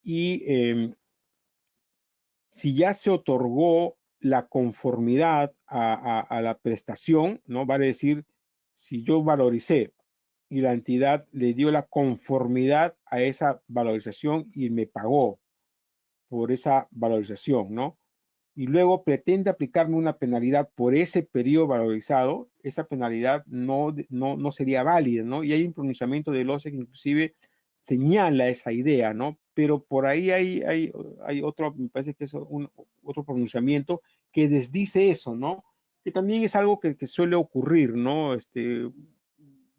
Y si ya se otorgó la conformidad a la prestación, ¿no? Vale decir, si yo valoricé y la entidad le dio la conformidad a esa valorización y me pagó por esa valorización, ¿no? Y luego pretende aplicarme una penalidad por ese periodo valorizado, esa penalidad no sería válida, ¿no? Y hay un pronunciamiento del OCE que inclusive señala esa idea, ¿no? Pero por ahí hay otro, me parece que es otro pronunciamiento que desdice eso, ¿no? Que también es algo que suele ocurrir, ¿no?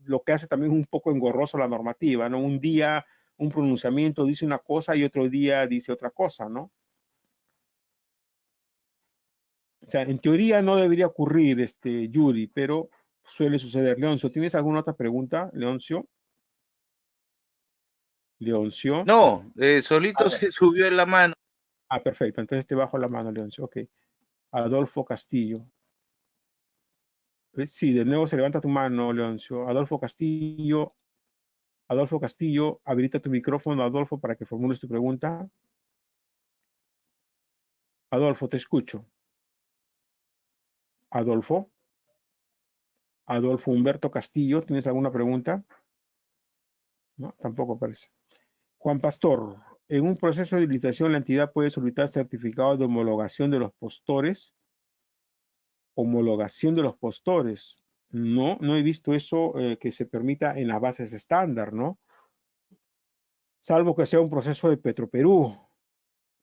Lo que hace también un poco engorroso la normativa, ¿no? Un día un pronunciamiento dice una cosa y otro día dice otra cosa, ¿no? O sea, en teoría no debería ocurrir, Yuri, pero suele suceder. Leoncio, ¿tienes alguna otra pregunta, Leoncio? Leoncio. No, solito se subió en la mano. Ah, perfecto. Entonces te bajo la mano, Leoncio. Ok. Adolfo Castillo. Sí, de nuevo se levanta tu mano, Leoncio. Adolfo Castillo, habilita tu micrófono, Adolfo, para que formules tu pregunta. Adolfo, te escucho. Adolfo Humberto Castillo, ¿tienes alguna pregunta? No, tampoco parece. Juan Pastor, en un proceso de licitación la entidad puede solicitar certificado de homologación de los postores. Homologación de los postores. No he visto eso que se permita en las bases estándar, ¿no? Salvo que sea un proceso de Petroperú,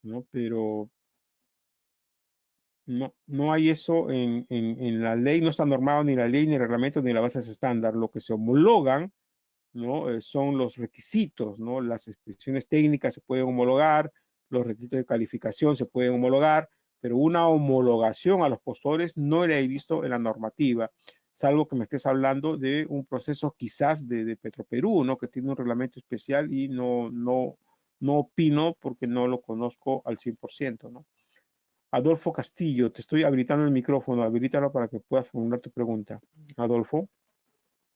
¿no? Pero no hay eso en la ley, no está normado ni la ley, ni el reglamento, ni las bases estándar. Lo que se homologan, ¿no? Son los requisitos, ¿no? Las expresiones técnicas se pueden homologar, los requisitos de calificación se pueden homologar, pero una homologación a los postores no la he visto en la normativa, salvo que me estés hablando de un proceso quizás de Petroperú, ¿no? Que tiene un reglamento especial y no opino porque no lo conozco al 100%, ¿no? Adolfo Castillo, te estoy habilitando el micrófono, habilítalo para que puedas formular tu pregunta. Adolfo,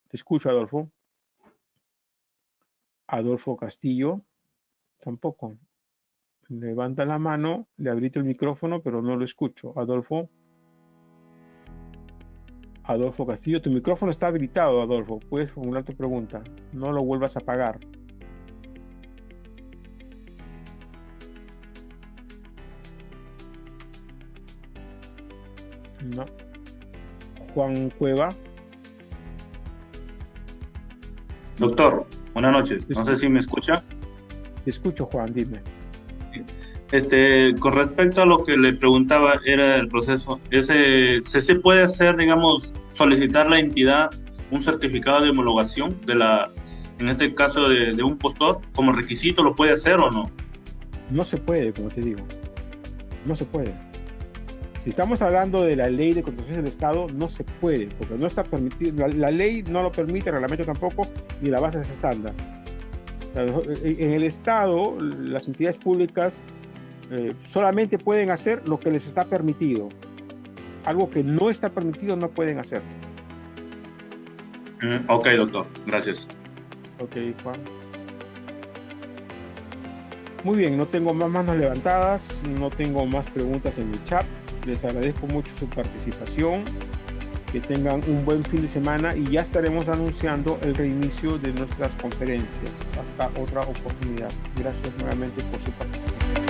te escucho, Adolfo. Adolfo Castillo, tampoco. Levanta la mano, le habilito el micrófono, pero no lo escucho. Adolfo Castillo, tu micrófono está habilitado, Adolfo. Puedes formular tu pregunta. No lo vuelvas a apagar. No. Juan Cueva. Doctor, buenas noches. No sé si me escucha. Te escucho, Juan, dime. Con respecto a lo que le preguntaba, era el proceso. ¿Se puede hacer, digamos, solicitar la entidad un certificado de homologación en este caso de un postor? ¿Como requisito lo puede hacer o no? No se puede, como te digo. No se puede. Si estamos hablando de la ley de contratación del Estado, no se puede, porque no está permitido. La ley no lo permite, el reglamento tampoco, ni la base es estándar. En el Estado, las entidades públicas solamente pueden hacer lo que les está permitido. Algo que no está permitido no pueden hacer. Ok, doctor. Gracias. Ok, Juan. Muy bien, no tengo más manos levantadas, no tengo más preguntas en el chat. Les agradezco mucho su participación. Que tengan un buen fin de semana y ya estaremos anunciando el reinicio de nuestras conferencias. Hasta otra oportunidad. Gracias nuevamente por su participación.